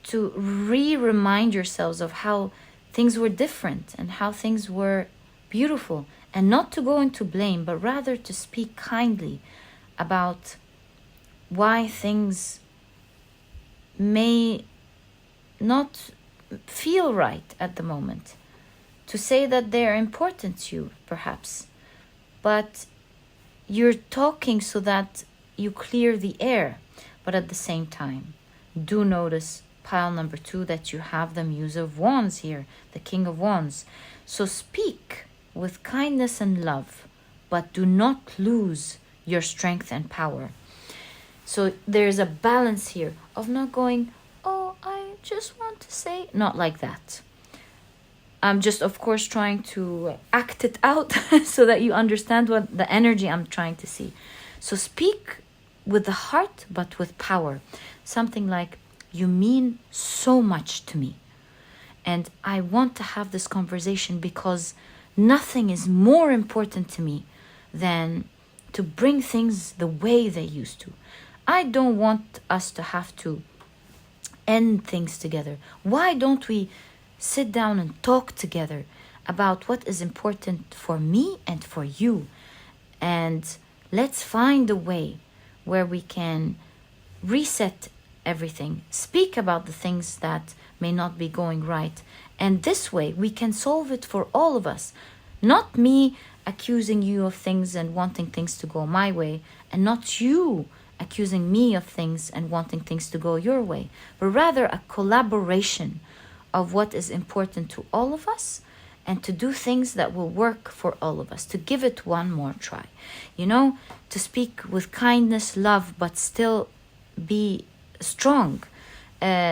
S1: to remind yourselves of how things were different and how things were beautiful, and not to go into blame, but rather to speak kindly about why things may not feel right at the moment. To say that they're important to you, perhaps, but you're talking so that you clear the air. But at the same time, do notice pile number 2 that you have the Muse of Wands here, the King of Wands. So speak with kindness and love, but do not lose your strength and power. So there's a balance here of not going, oh, I just want to say, not like that. I'm just, of course, trying to act it out so that you understand what the energy I'm trying to see. So speak with the heart, but with power. Something like, you mean so much to me. And I want to have this conversation because nothing is more important to me than to bring things the way they used to. I don't want us to have to end things together. Why don't we sit down and talk together about what is important for me and for you? And let's find a way where we can reset everything, speak about the things that may not be going right, and this way we can solve it for all of us. Not me accusing you of things and wanting things to go my way, and not you accusing me of things and wanting things to go your way, but rather a collaboration of what is important to all of us, and to do things that will work for all of us, to give it one more try. You know, to speak with kindness, love, but still be strong.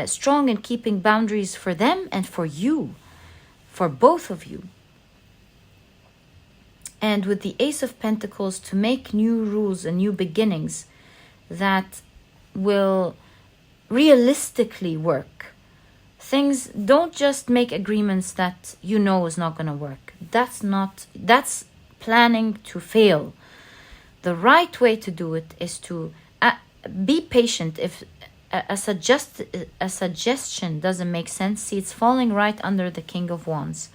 S1: Strong in keeping boundaries for them and for you, for both of you. And with the Ace of Pentacles, to make new rules and new beginnings that will realistically work. Things, don't just make agreements that you know is not going to work. That's planning to fail. The right way to do it is to be patient. If a suggestion doesn't make sense, see, it's falling right under the King of Wands.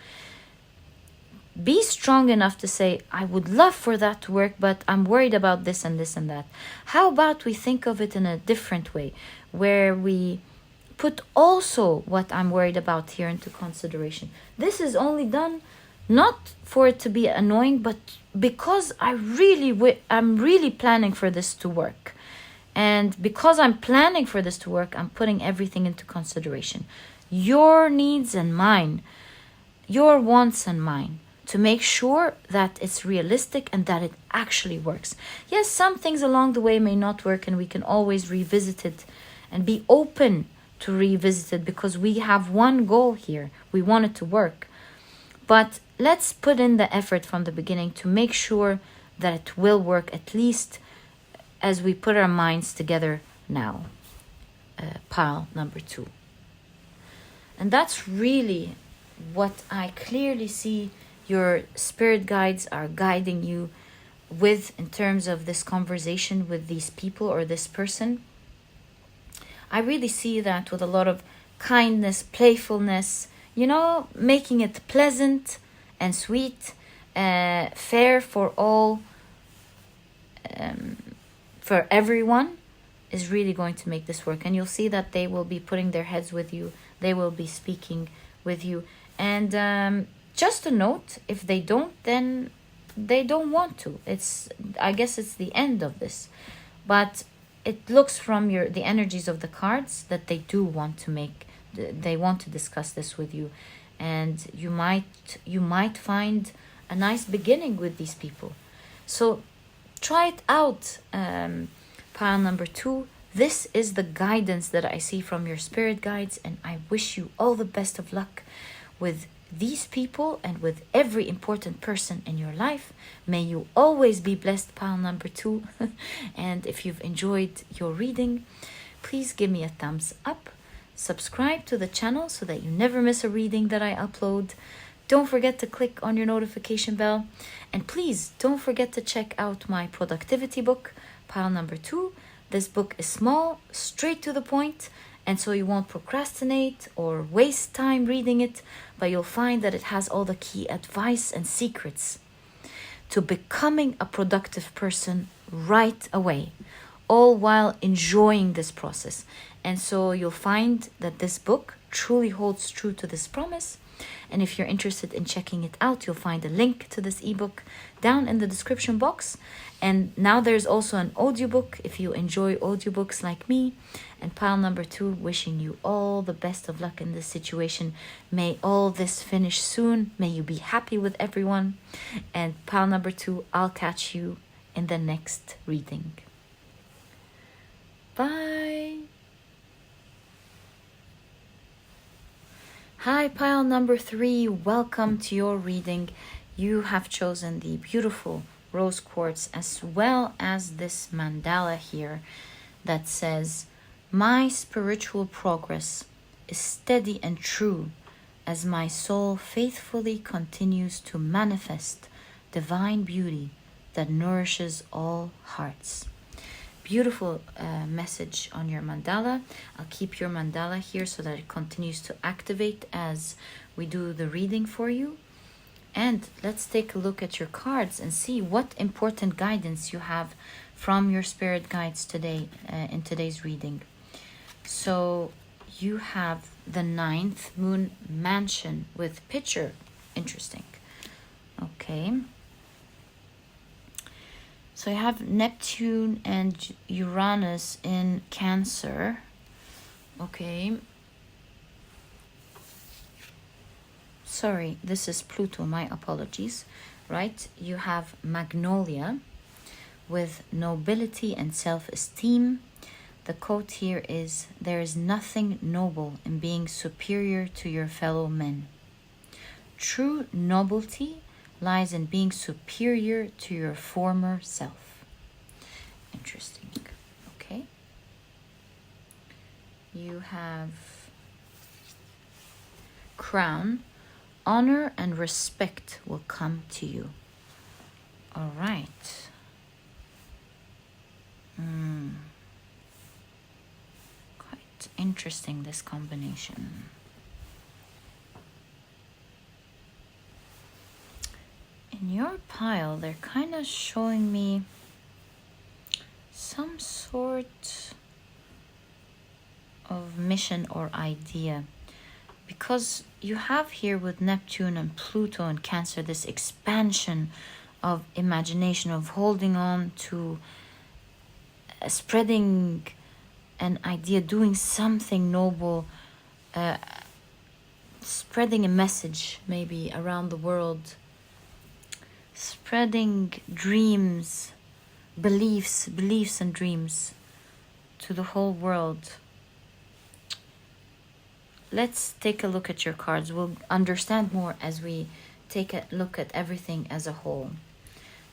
S1: Be strong enough to say, I would love for that to work, but I'm worried about this and this and that. How about we think of it in a different way, where we put also what I'm worried about here into consideration. This is only done not for it to be annoying, but because I'm really planning for this to work. And because I'm planning for this to work, I'm putting everything into consideration. Your needs and mine, your wants and mine, to make sure that it's realistic and that it actually works. Yes, some things along the way may not work, and we can always revisit it and be open to revisit it, because we have one goal here. We want it to work. But let's put in the effort from the beginning to make sure that it will work, at least as we put our minds together now. Pile number 2. And that's really what I clearly see your spirit guides are guiding you with in terms of this conversation with these people or this person. I really see that with a lot of kindness, playfulness, you know, making it pleasant and sweet, fair for all, for everyone, is really going to make this work. And you'll see that they will be putting their heads with you, they will be speaking with you. And just a note, if they don't, then they don't want to. I guess it's the end of this. But it looks from the energies of the cards that they do want to they want to discuss this with you. And you might find a nice beginning with these people. So try it out, pile number 2. This is the guidance that I see from your spirit guides, and I wish you all the best of luck with these people and with every important person in your life. May you always be blessed, pile number 2. And if you've enjoyed your reading, please give me a thumbs up. Subscribe to the channel so that you never miss a reading that I upload. Don't forget to click on your notification bell. And please don't forget to check out my productivity book, pile number 2. This book is small, straight to the point, and so you won't procrastinate or waste time reading it, but you'll find that it has all the key advice and secrets to becoming a productive person right away, all while enjoying this process. And so you'll find that this book truly holds true to this promise. And if you're interested in checking it out, you'll find a link to this ebook down in the description box. And now there's also an audiobook if you enjoy audiobooks like me. And pile number 2, wishing you all the best of luck in this situation. May all this finish soon. May you be happy with everyone. And pile number 2, I'll catch you in the next reading. Bye. Hi, pile number 3. Welcome to your reading. You have chosen the beautiful rose quartz as well as this mandala here that says, "My spiritual progress is steady and true as my soul faithfully continues to manifest divine beauty that nourishes all hearts." Beautiful message on your mandala. I'll keep your mandala here so that it continues to activate as we do the reading for you. And let's take a look at your cards and see what important guidance you have from your spirit guides today in today's reading. So you have the 9th moon mansion with picture. Interesting. Okay. So you have Neptune and Uranus in Cancer. Okay. Sorry, this is Pluto, my apologies. Right? You have Magnolia with nobility and self-esteem. The quote here is, "There is nothing noble in being superior to your fellow men. True nobility lies in being superior to your former self." Interesting. Okay. You have Crown. Honor and respect will come to you. All right. Quite interesting, this combination. In your pile, they're kind of showing me some sort of mission or idea, because you have here with Neptune and Pluto and Cancer this expansion of imagination, of holding on to spreading an idea, doing something noble, spreading a message maybe around the world, spreading dreams, beliefs and dreams to the whole world. Let's take a look at your cards. We'll understand more as we take a look at everything as a whole.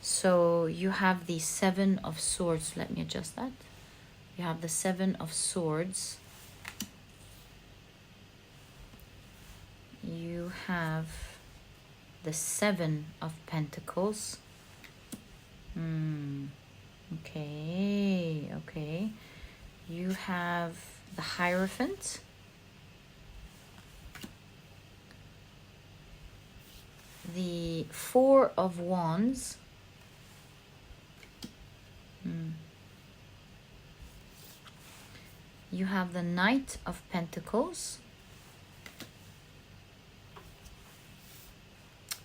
S1: So you have the 7 of Swords. Let me adjust that. You have the 7 of Swords. You have the 7 of Pentacles. Okay. You have the Hierophant, the Four of Wands, you have the Knight of Pentacles,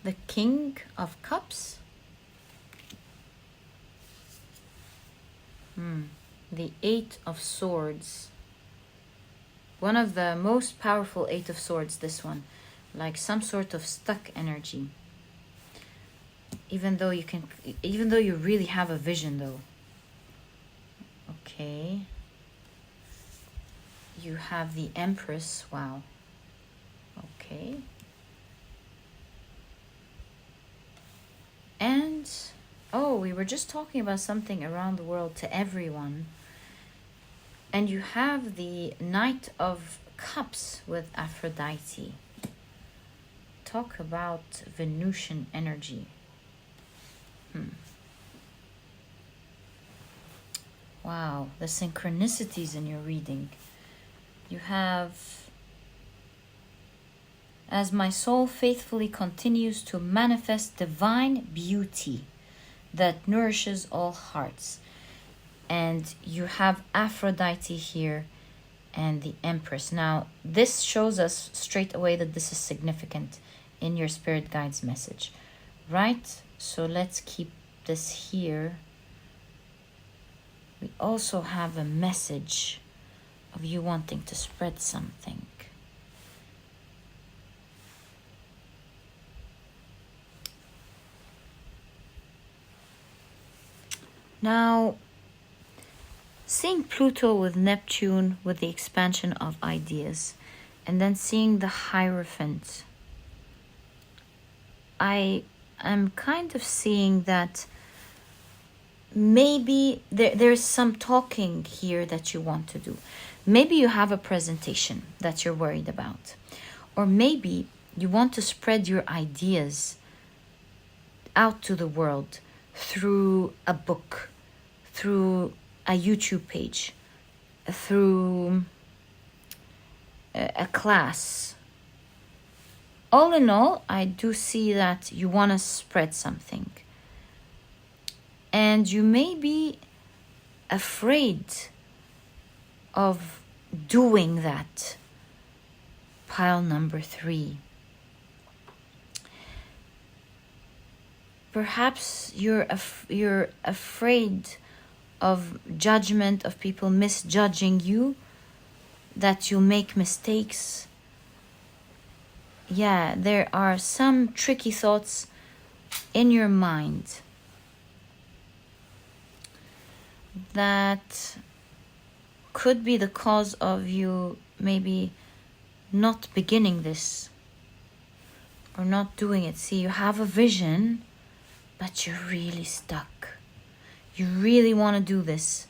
S1: the King of Cups, the Eight of Swords. One of the most powerful Eight of Swords, this one. Like some sort of stuck energy. Even though you really have a vision though. Okay. You have the Empress. Wow. Okay. And oh, we were just talking about something around the world to everyone. And you have the Knight of Cups with Aphrodite. Talk about Venusian energy. Wow, the synchronicities in your reading. You have, as my soul faithfully continues to manifest divine beauty that nourishes all hearts. And you have Aphrodite here and the Empress. Now, this shows us straight away that this is significant in your spirit guide's message, right? So let's keep this here. We also have a message of you wanting to spread something. Now, seeing Pluto with Neptune with the expansion of ideas, and then seeing the Hierophant, I am kind of seeing that maybe there's some talking here that you want to do. Maybe you have a presentation that you're worried about. Or maybe you want to spread your ideas out to the world through a book, through a YouTube page, through a class. All in all, I do see that you want to spread something. And you may be afraid of doing that. Pile number 3. Perhaps you're afraid of judgment, of people misjudging you, that you make mistakes. Yeah, there are some tricky thoughts in your mind that could be the cause of you maybe not beginning this or not doing it. See, you have a vision, but you're really stuck. You really want to do this,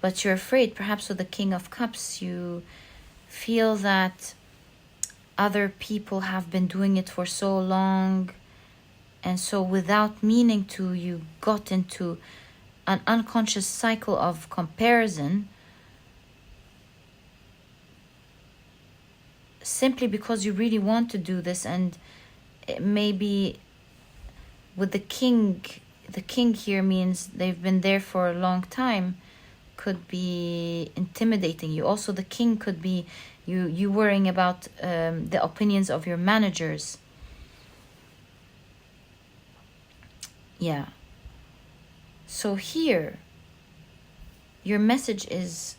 S1: but you're afraid. Perhaps with the King of Cups, you feel that other people have been doing it for so long, and so without meaning to, you got into an unconscious cycle of comparison simply because you really want to do this. And maybe with the king here means they've been there for a long time, could be intimidating you. Also, the king could be you worrying about the opinions of your managers. Yeah. So here, your message is,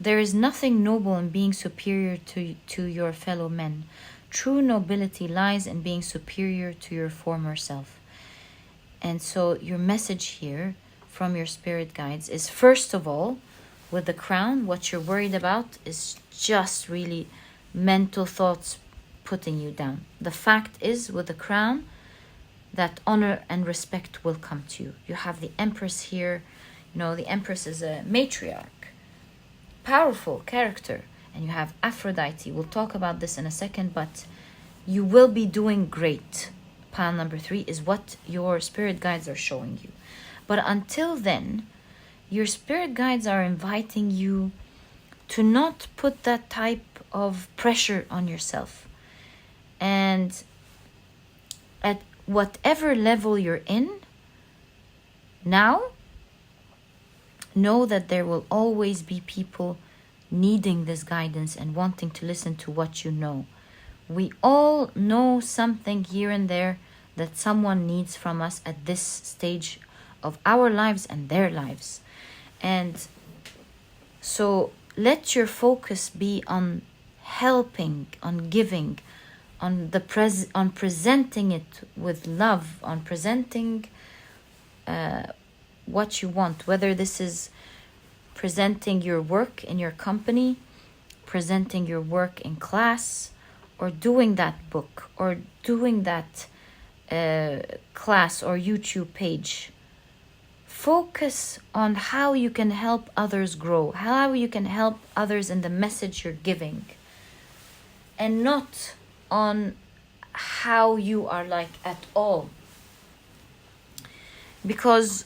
S1: there is nothing noble in being superior to your fellow men. True nobility lies in being superior to your former self. And so your message here from your spirit guides is, first of all, with the crown, what you're worried about is just really mental thoughts putting you down. The fact is, with the crown, that honor and respect will come to you. You have the Empress here. You know, the Empress is a matriarch, powerful character. And you have Aphrodite. We'll talk about this in a second, but you will be doing great. Pile number 3 is what your spirit guides are showing you. But until then, your spirit guides are inviting you to not put that type of pressure on yourself. And at whatever level you're in now, know that there will always be people needing this guidance and wanting to listen to what you know. We all know something here and there that someone needs from us at this stage of our lives and their lives. And so let your focus be on helping, on giving, on presenting it with love, on presenting what you want, whether this is presenting your work in your company, presenting your work in class, or doing that book, or doing that class or YouTube page. Focus on how you can help others grow, how you can help others in the message you're giving, and not on how you are like at all. Because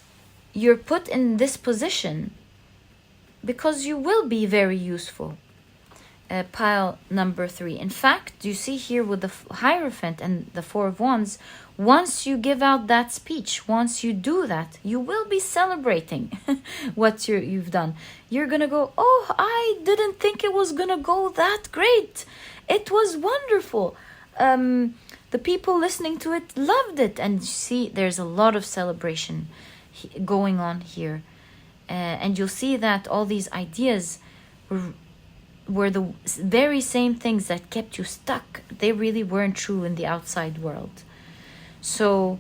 S1: you're put in this position because you will be very useful. Pile number 3. In fact, you see here with the Hierophant and the Four of Wands, once you give out that speech, once you do that, you will be celebrating what you've done. You're gonna go, oh, I didn't think it was gonna go that great. It was wonderful. The people listening to it loved it. And you see, there's a lot of celebration going on here. And you'll see that all these ideas were the very same things that kept you stuck. They really weren't true in the outside world. So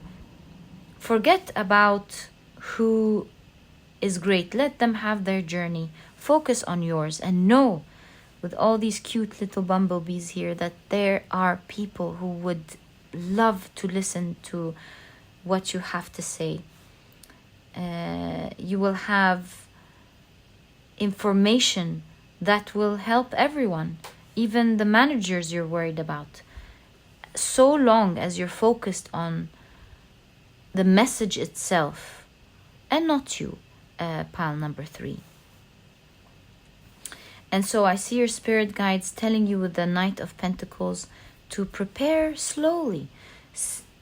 S1: forget about who is great. Let them have their journey. Focus on yours, and know with all these cute little bumblebees here that there are people who would love to listen to what you have to say. You will have information that will help everyone, even the managers you're worried about, so long as you're focused on the message itself and not you, pile number 3. And so I see your spirit guides telling you with the Knight of Pentacles to prepare slowly.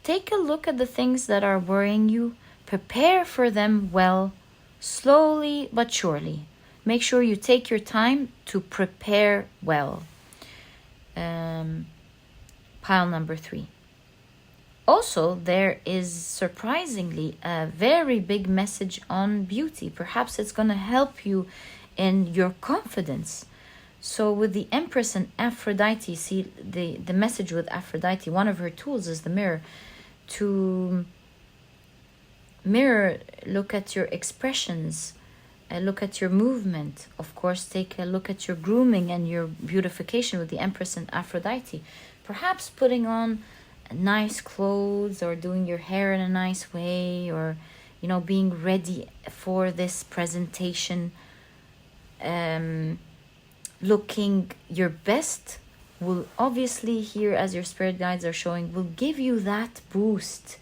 S1: Take a look at the things that are worrying you. Prepare for them well, slowly but surely. Make sure you take your time to prepare well. Pile number 3. Also, there is surprisingly a very big message on beauty. Perhaps it's going to help you in your confidence. So with the Empress and Aphrodite, see the message with Aphrodite, one of her tools is the mirror. To mirror, look at your expressions, look at your movement. Of course, take a look at your grooming and your beautification with the Empress and Aphrodite. Perhaps putting on nice clothes, or doing your hair in a nice way, or being ready for this presentation. Looking your best will obviously, here as your spirit guides are showing, will give you that boost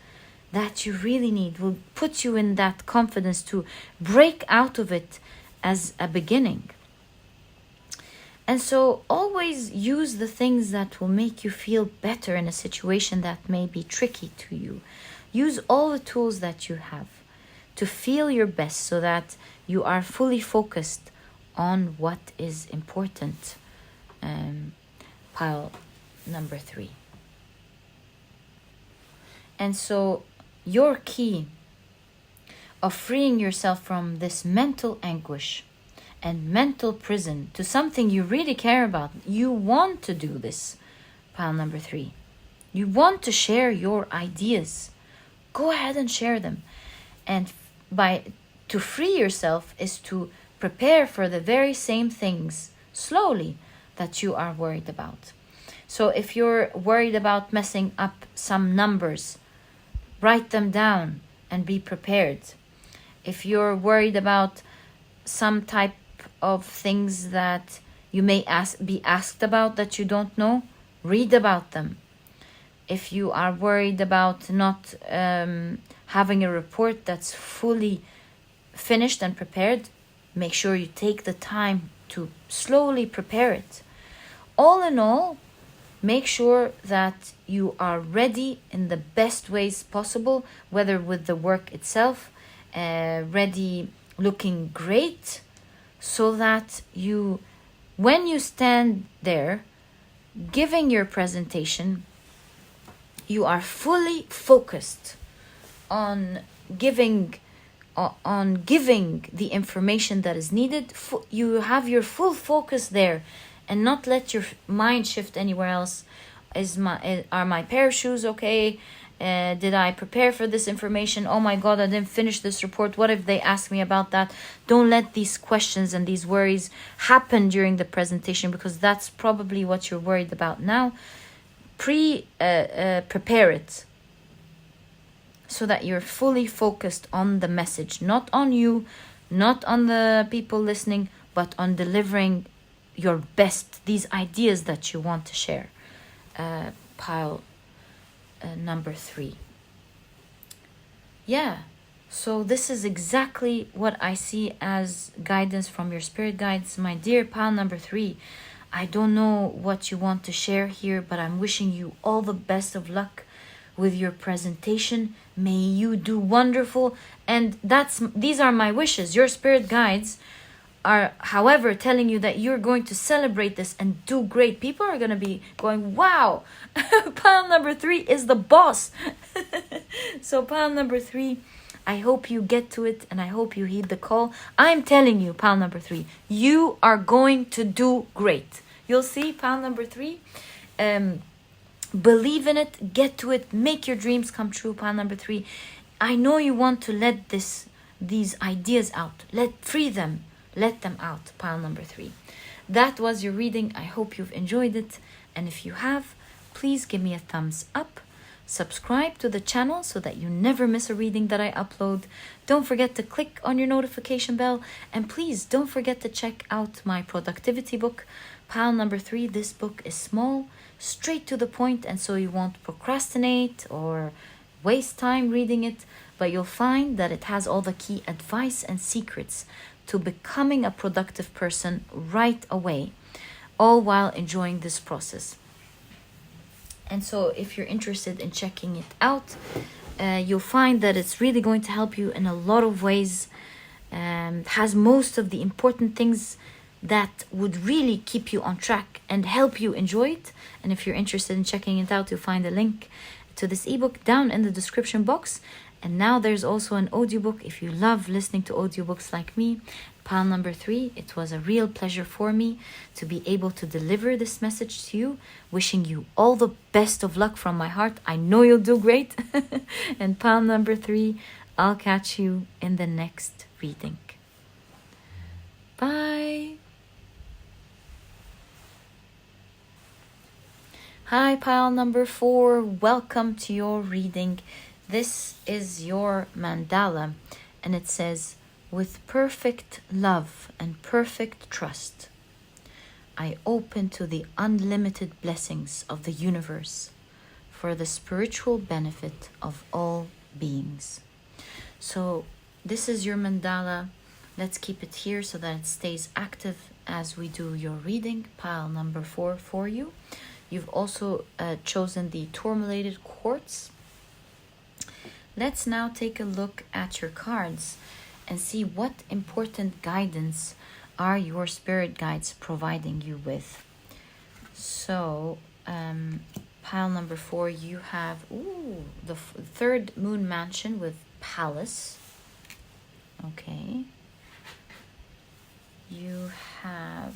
S1: that you really need, will put you in that confidence to break out of it as a beginning. And so always use the things that will make you feel better in a situation that may be tricky to you. Use all the tools that you have to feel your best, so that you are fully focused on what is important. Pile number 3. And so your key of freeing yourself from this mental anguish and mental prison to something you really care about. You want to do this, pile number 3. You want to share your ideas. Go ahead and share them. And to free yourself is to prepare for the very same things slowly that you are worried about. So if you're worried about messing up some numbers, write them down and be prepared. If you're worried about some type of things that you may be asked about that you don't know, read about them. If you are worried about not having a report that's fully finished and prepared, make sure you take the time to slowly prepare it. All in all, make sure that you are ready in the best ways possible, whether with the work itself, ready, looking great, so that you, when you stand there giving your presentation, you are fully focused on giving the information that is needed. You have your full focus there, and not let your mind shift anywhere else. Are my pair of shoes okay? Did I prepare for this information? Oh my God, I didn't finish this report. What if they ask me about that? Don't let these questions and these worries happen during the presentation, because that's probably what you're worried about now. Prepare it so that you're fully focused on the message, not on you, not on the people listening, but on delivering your best, these ideas that you want to share. Pile number 3. Yeah, so this is exactly what I see as guidance from your spirit guides. My dear pile number 3, I don't know what you want to share here, but I'm wishing you all the best of luck with your presentation. May you do wonderful. And these are my wishes. Your spirit guides are, however, telling you that you're going to celebrate this and do great. People are going to be going, wow, pile number 3 is the boss. So pile number 3, I hope you get to it, and I hope you heed the call. I'm telling you, pile number 3, you are going to do great. You'll see, pile number 3. Believe in it, get to it, make your dreams come true, pile number 3. I know you want to let these ideas out. Free them. Let them out, pile number 3. That was your reading. I hope you've enjoyed it. And if you have, please give me a thumbs up. Subscribe to the channel so that you never miss a reading that I upload. Don't forget to click on your notification bell. And please don't forget to check out my productivity book, pile number 3. This book is small, straight to the point, and so you won't procrastinate or waste time reading it. But you'll find that it has all the key advice and secrets to becoming a productive person right away, all while enjoying this process. And so if you're interested in checking it out, you'll find that it's really going to help you in a lot of ways. Has most of the important things that would really keep you on track and help you enjoy it. And if you're interested in checking it out, you'll find a link to this ebook down in the description box. And now there's also an audiobook if you love listening to audiobooks like me. Pile number 3, it was a real pleasure for me to be able to deliver this message to you. Wishing you all the best of luck from my heart. I know you'll do great. And pile number 3, I'll catch you in the next reading. Bye. Hi, pile number 4. Welcome to your reading. This is your mandala, and it says, with perfect love and perfect trust, I open to the unlimited blessings of the universe for the spiritual benefit of all beings. So this is your mandala. Let's keep it here so that it stays active as we do your reading, pile number 4 for you. You've also chosen the Tourmalated Quartz. Let's now take a look at your cards and see what important guidance are your spirit guides providing you with. So, pile number 4, you have the third moon mansion with palace. Okay. You have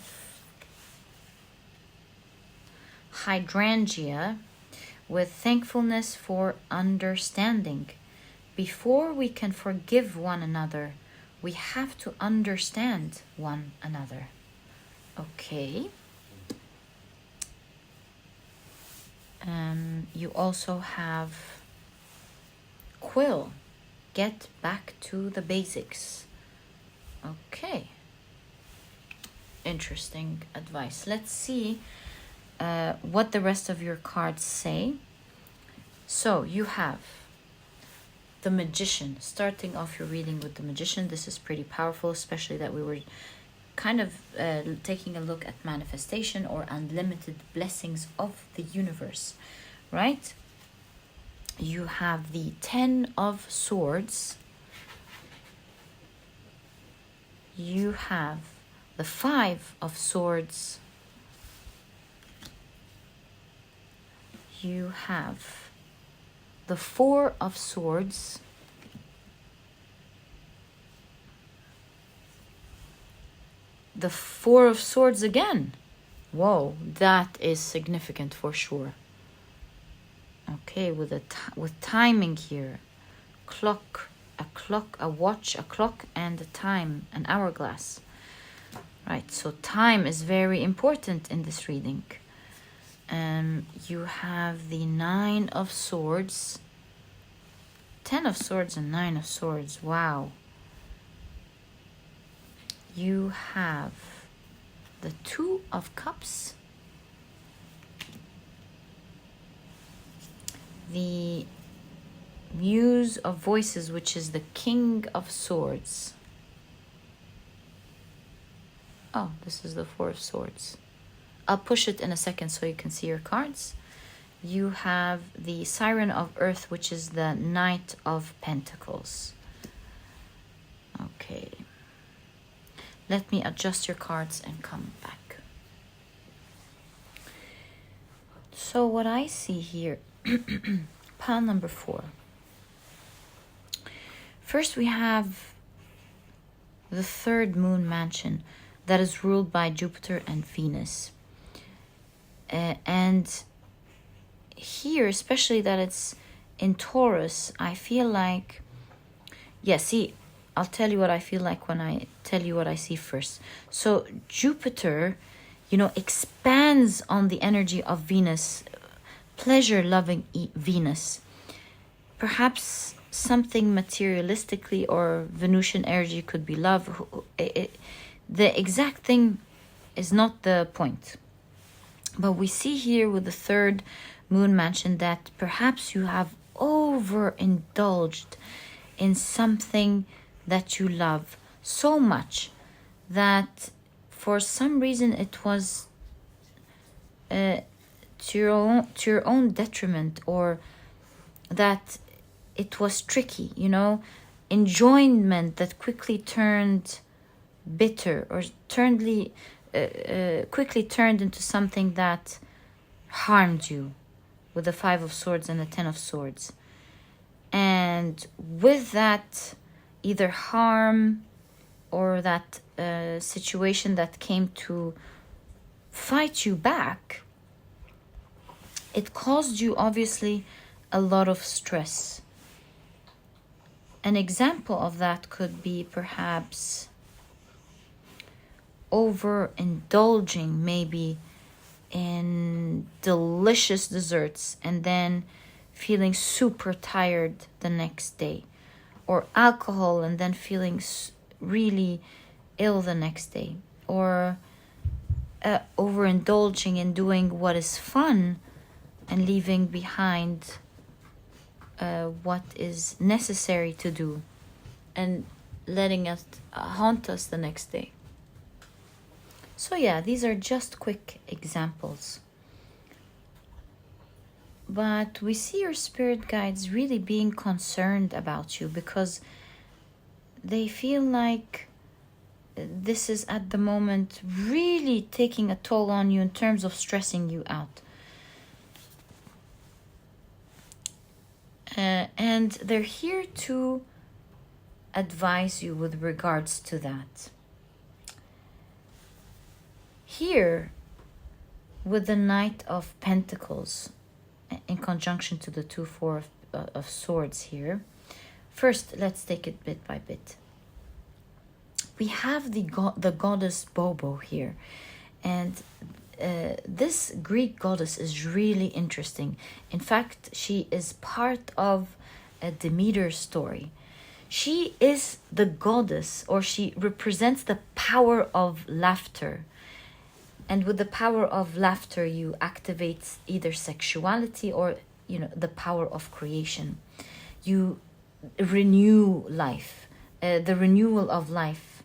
S1: hydrangea with thankfulness for understanding. Before we can forgive one another, we have to understand one another. Okay. You also have quill. Get back to the basics. Okay. Interesting advice. Let's see what the rest of your cards say. So you have the Magician. Starting off your reading with the Magician. This is pretty powerful, especially that we were kind of taking a look at manifestation or unlimited blessings of the universe, right? You have the 10 of Swords. You have the 5 of Swords. You have the 4 of Swords. The 4 of Swords again. Whoa, that is significant for sure. Okay, with timing here. Clock, a watch, a clock, and a time, an hourglass. Right, so time is very important in this reading. You have the 9 of Swords, 10 of Swords, and 9 of Swords. Wow. You have the 2 of Cups, the Muse of Voices, which is the King of Swords. Oh, this is the 4 of Swords. I'll push it in a second so you can see your cards. You have the Siren of Earth, which is the Knight of Pentacles. Okay. Let me adjust your cards and come back. So what I see here, pile number 4. First we have the 3rd moon mansion that is ruled by Jupiter and Venus. And here, especially that it's in Taurus, I feel like, yeah, see, I'll tell you what I feel like when I tell you what I see first. So Jupiter, expands on the energy of Venus, pleasure-loving Venus. Perhaps something materialistically or Venusian energy could be love. The exact thing is not the point. But we see here with the 3rd moon mansion that perhaps you have overindulged in something that you love so much that for some reason it was to your own detriment, or that it was tricky, enjoyment that quickly turned bitter, or quickly turned into something that harmed you, with the 5 of Swords and the 10 of Swords. And with that either harm or that situation that came to fight you back, it caused you obviously a lot of stress. An example of that could be perhaps overindulging maybe in delicious desserts and then feeling super tired the next day, or alcohol and then feeling really ill the next day, or overindulging in doing what is fun and leaving behind what is necessary to do and letting it haunt us the next day. So yeah, these are just quick examples. But we see your spirit guides really being concerned about you, because they feel like this is at the moment really taking a toll on you in terms of stressing you out. And they're here to advise you with regards to that. Here, with the Knight of Pentacles, in conjunction to the 2-4 of Swords here. First, let's take it bit by bit. We have the goddess Bobo here. And this Greek goddess is really interesting. In fact, she is part of a Demeter story. She is the goddess, or she represents the power of laughter. And with the power of laughter, you activate either sexuality or, the power of creation. You renew life, the renewal of life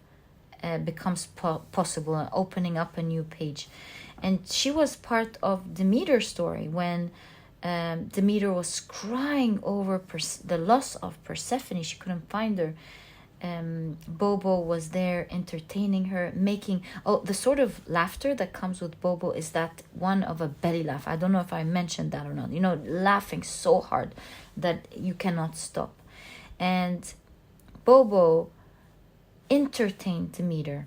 S1: becomes possible, opening up a new page. And she was part of Demeter's story when Demeter was crying over the loss of Persephone. She couldn't find her. Bobo was there entertaining her, making the sort of laughter that comes with Bobo is that one of a belly laugh. I don't know if I mentioned that or not. Laughing so hard that you cannot stop. And Bobo entertained Demeter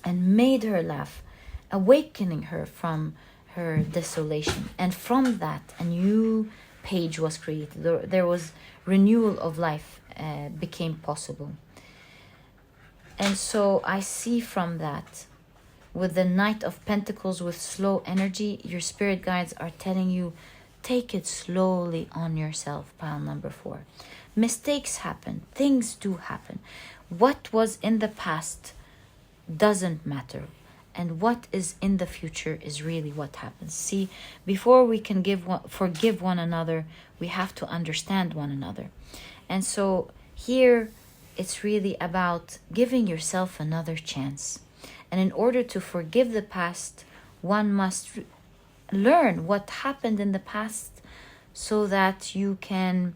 S1: and made her laugh, awakening her from her desolation. And from that, a new page was created. There was renewal of life became possible. And so I see from that, with the Knight of Pentacles with slow energy, your spirit guides are telling you, take it slowly on yourself, pile number 4. Mistakes happen. Things do happen. What was in the past doesn't matter. And what is in the future is really what happens. See, before we can forgive one another, we have to understand one another. And so here, it's really about giving yourself another chance. And in order to forgive the past, one must learn what happened in the past so that you can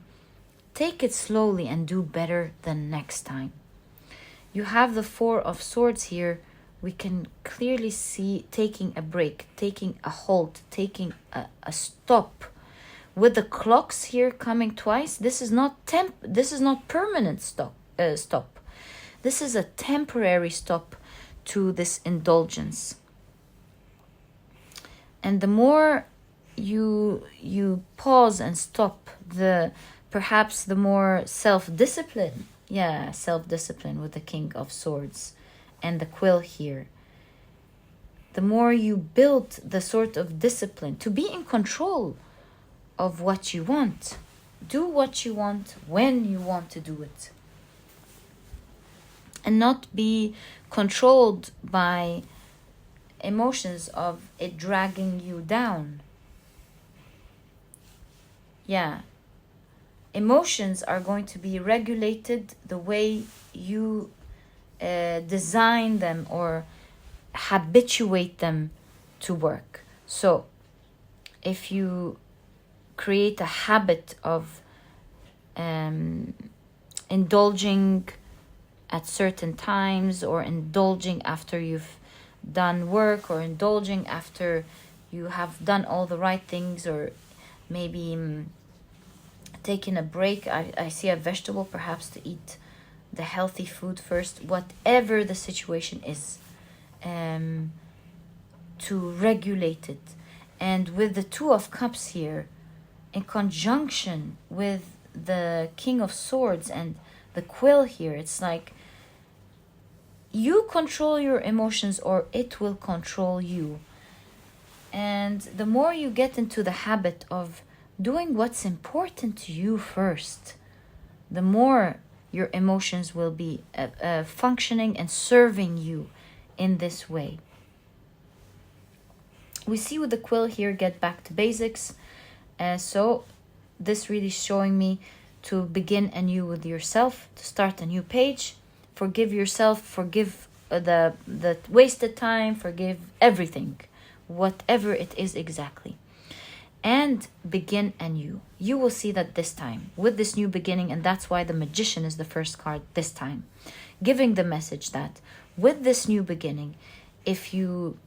S1: take it slowly and do better the next time. You have the 4 of Swords here. We can clearly see taking a break, taking a halt, taking a stop. With the clocks here coming twice, this is not permanent stop. This is a temporary stop to this indulgence. And the more you pause and stop, perhaps the more self-discipline. Yeah, self-discipline with the King of Swords and the quill here. The more you build the sort of discipline to be in control of what you want. Do what you want when you want to do it. And not be controlled by emotions of it dragging you down. Yeah. Emotions are going to be regulated the way you design them or habituate them to work. So, if you create a habit of indulging at certain times, or indulging after you've done work, or indulging after you have done all the right things, or maybe taking a break. I see a vegetable, perhaps to eat the healthy food first, whatever the situation is, to regulate it. And with the 2 of Cups here, in conjunction with the King of Swords and the quill here, it's like you control your emotions or it will control you. And the more you get into the habit of doing what's important to you first, the more your emotions will be functioning and serving you in this way. We see with the quill here, get back to basics. So this really showing me to begin anew with yourself, to start a new page, forgive yourself, forgive the wasted time, forgive everything, whatever it is exactly, and begin anew. You will see that this time, with this new beginning, and that's why the Magician is the first card this time, giving the message that with this new beginning, if you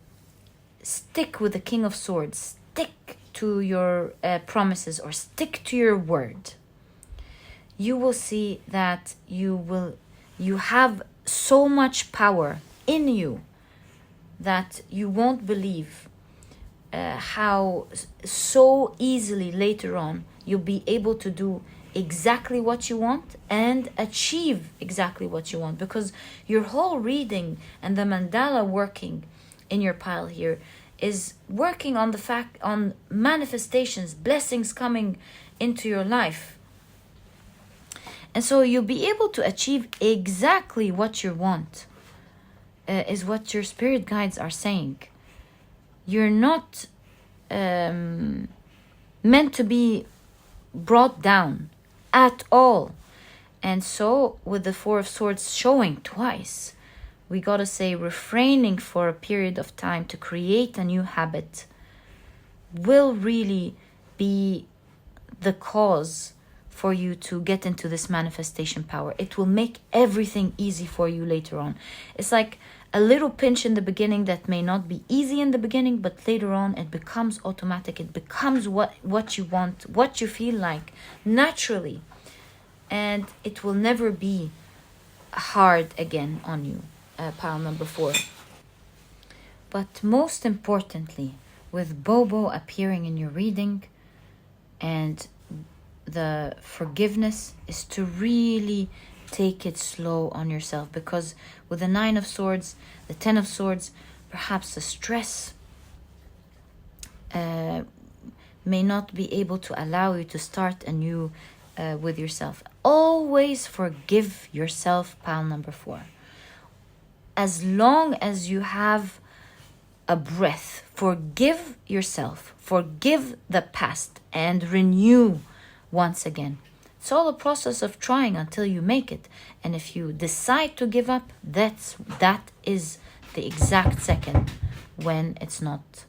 S1: stick with the King of Swords, stick to your promises, or stick to your word, you will see that you have so much power in you that you won't believe how so easily later on you'll be able to do exactly what you want and achieve exactly what you want, because your whole reading and the mandala working in your pile here is working on the fact, on manifestations, blessings coming into your life. And so you'll be able to achieve exactly what you want, is what your spirit guides are saying. You're not meant to be brought down at all. And so with the Four of Swords showing twice, we gotta say refraining for a period of time to create a new habit will really be the cause for you to get into this manifestation power. It will make everything easy for you later on. It's like a little pinch in the beginning that may not be easy in the beginning, but later on it becomes automatic. It becomes what you want, what you feel like naturally. And it will never be hard again on you, pile number 4. But most importantly, with Bobo appearing in your reading and the forgiveness, is to really take it slow on yourself, because with the 9 of Swords, the 10 of Swords, perhaps the stress may not be able to allow you to start anew with yourself. Always forgive yourself, pile number 4. As long as you have a breath, forgive yourself, forgive the past, and renew once again. It's all a process of trying until you make it. And if you decide to give up, that is the exact second when it's not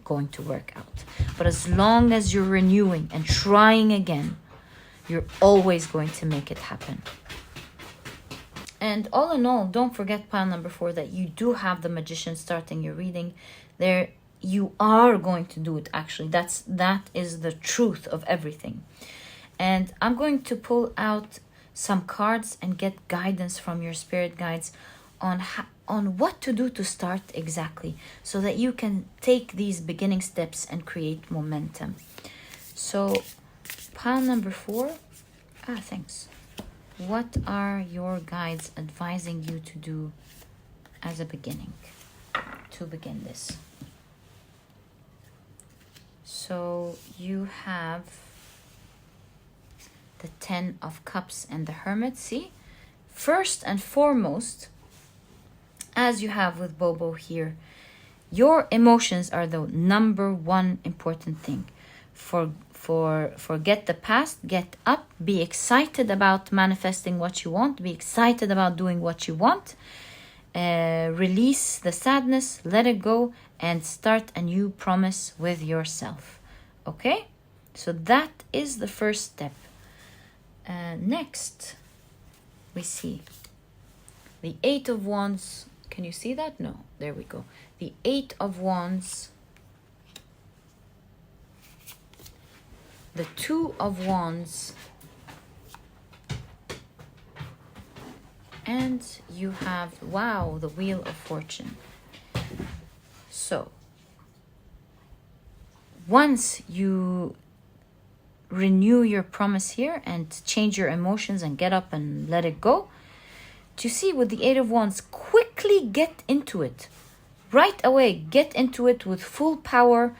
S1: going to work out. But as long as you're renewing and trying again, you're always going to make it happen. And all in all, don't forget, pile number 4, that you do have the Magician starting your reading. There, you are going to do it, actually. That is the truth of everything. And I'm going to pull out some cards and get guidance from your spirit guides on what to do to start exactly, so that you can take these beginning steps and create momentum. So, pile number 4. Thanks. What are your guides advising you to do as a beginning to begin this? So you have the 10 of Cups and the Hermit. See, first and foremost, as you have with Bobo here, your emotions are the number one important thing. Forget the past, get up, be excited about manifesting what you want, be excited about doing what you want, release the sadness, let it go, and start a new promise with yourself. Okay? So that is the first step. Next, we see the 8 of Wands. Can you see that? No, there we go. The 8 of Wands, the 2 of Wands, and you have, wow, the Wheel of Fortune. So, once you renew your promise here and change your emotions and get up and let it go, to see with the 8 of Wands, quickly get into it. Right away, get into it with full power.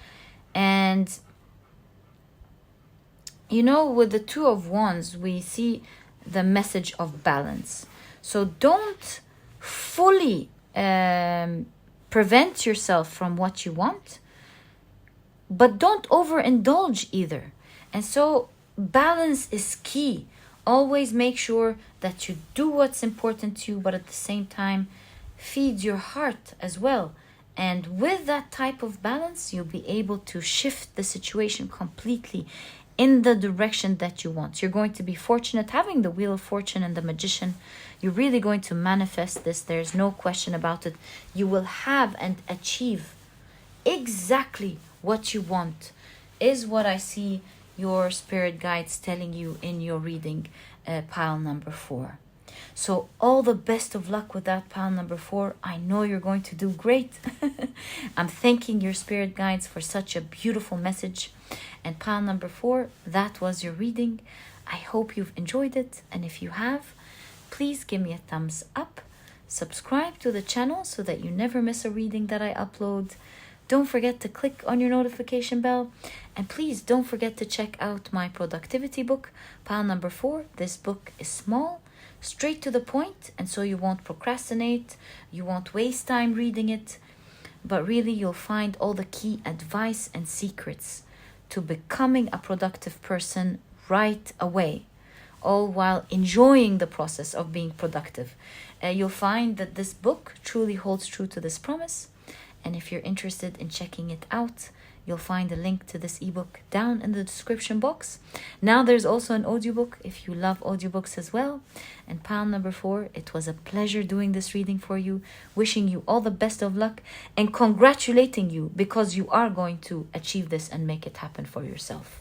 S1: And you know, with the 2 of Wands, we see the message of balance. So don't fully prevent yourself from what you want, but don't overindulge either. And so balance is key. Always make sure that you do what's important to you, but at the same time, feed your heart as well. And with that type of balance, you'll be able to shift the situation completely in the direction that you want. You're going to be fortunate. Having the Wheel of Fortune and the Magician, you're really going to manifest this. There's no question about it. You will have and achieve exactly what you want, is what I see your spirit guides telling you in your reading, pile number 4. So all the best of luck with that, pile number 4. I know you're going to do great. I'm thanking your spirit guides for such a beautiful message. And pile number 4, that was your reading. I hope you've enjoyed it. And if you have, please give me a thumbs up. Subscribe to the channel so that you never miss a reading that I upload. Don't forget to click on your notification bell. And please don't forget to check out my productivity book, pile number 4. This book is small, straight to the point, and so you won't procrastinate, you won't waste time reading it, but really you'll find all the key advice and secrets to becoming a productive person right away. all while enjoying the process of being productive. You'll find that this book truly holds true to this promise. And if you're interested in checking it out, you'll find a link to this ebook down in the description box. Now there's also an audiobook if you love audiobooks as well. And pile number 4, it was a pleasure doing this reading for you, wishing you all the best of luck and congratulating you because you are going to achieve this and make it happen for yourself.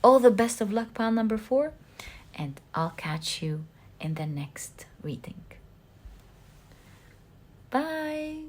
S1: All the best of luck, pile number 4, and I'll catch you in the next reading. Bye.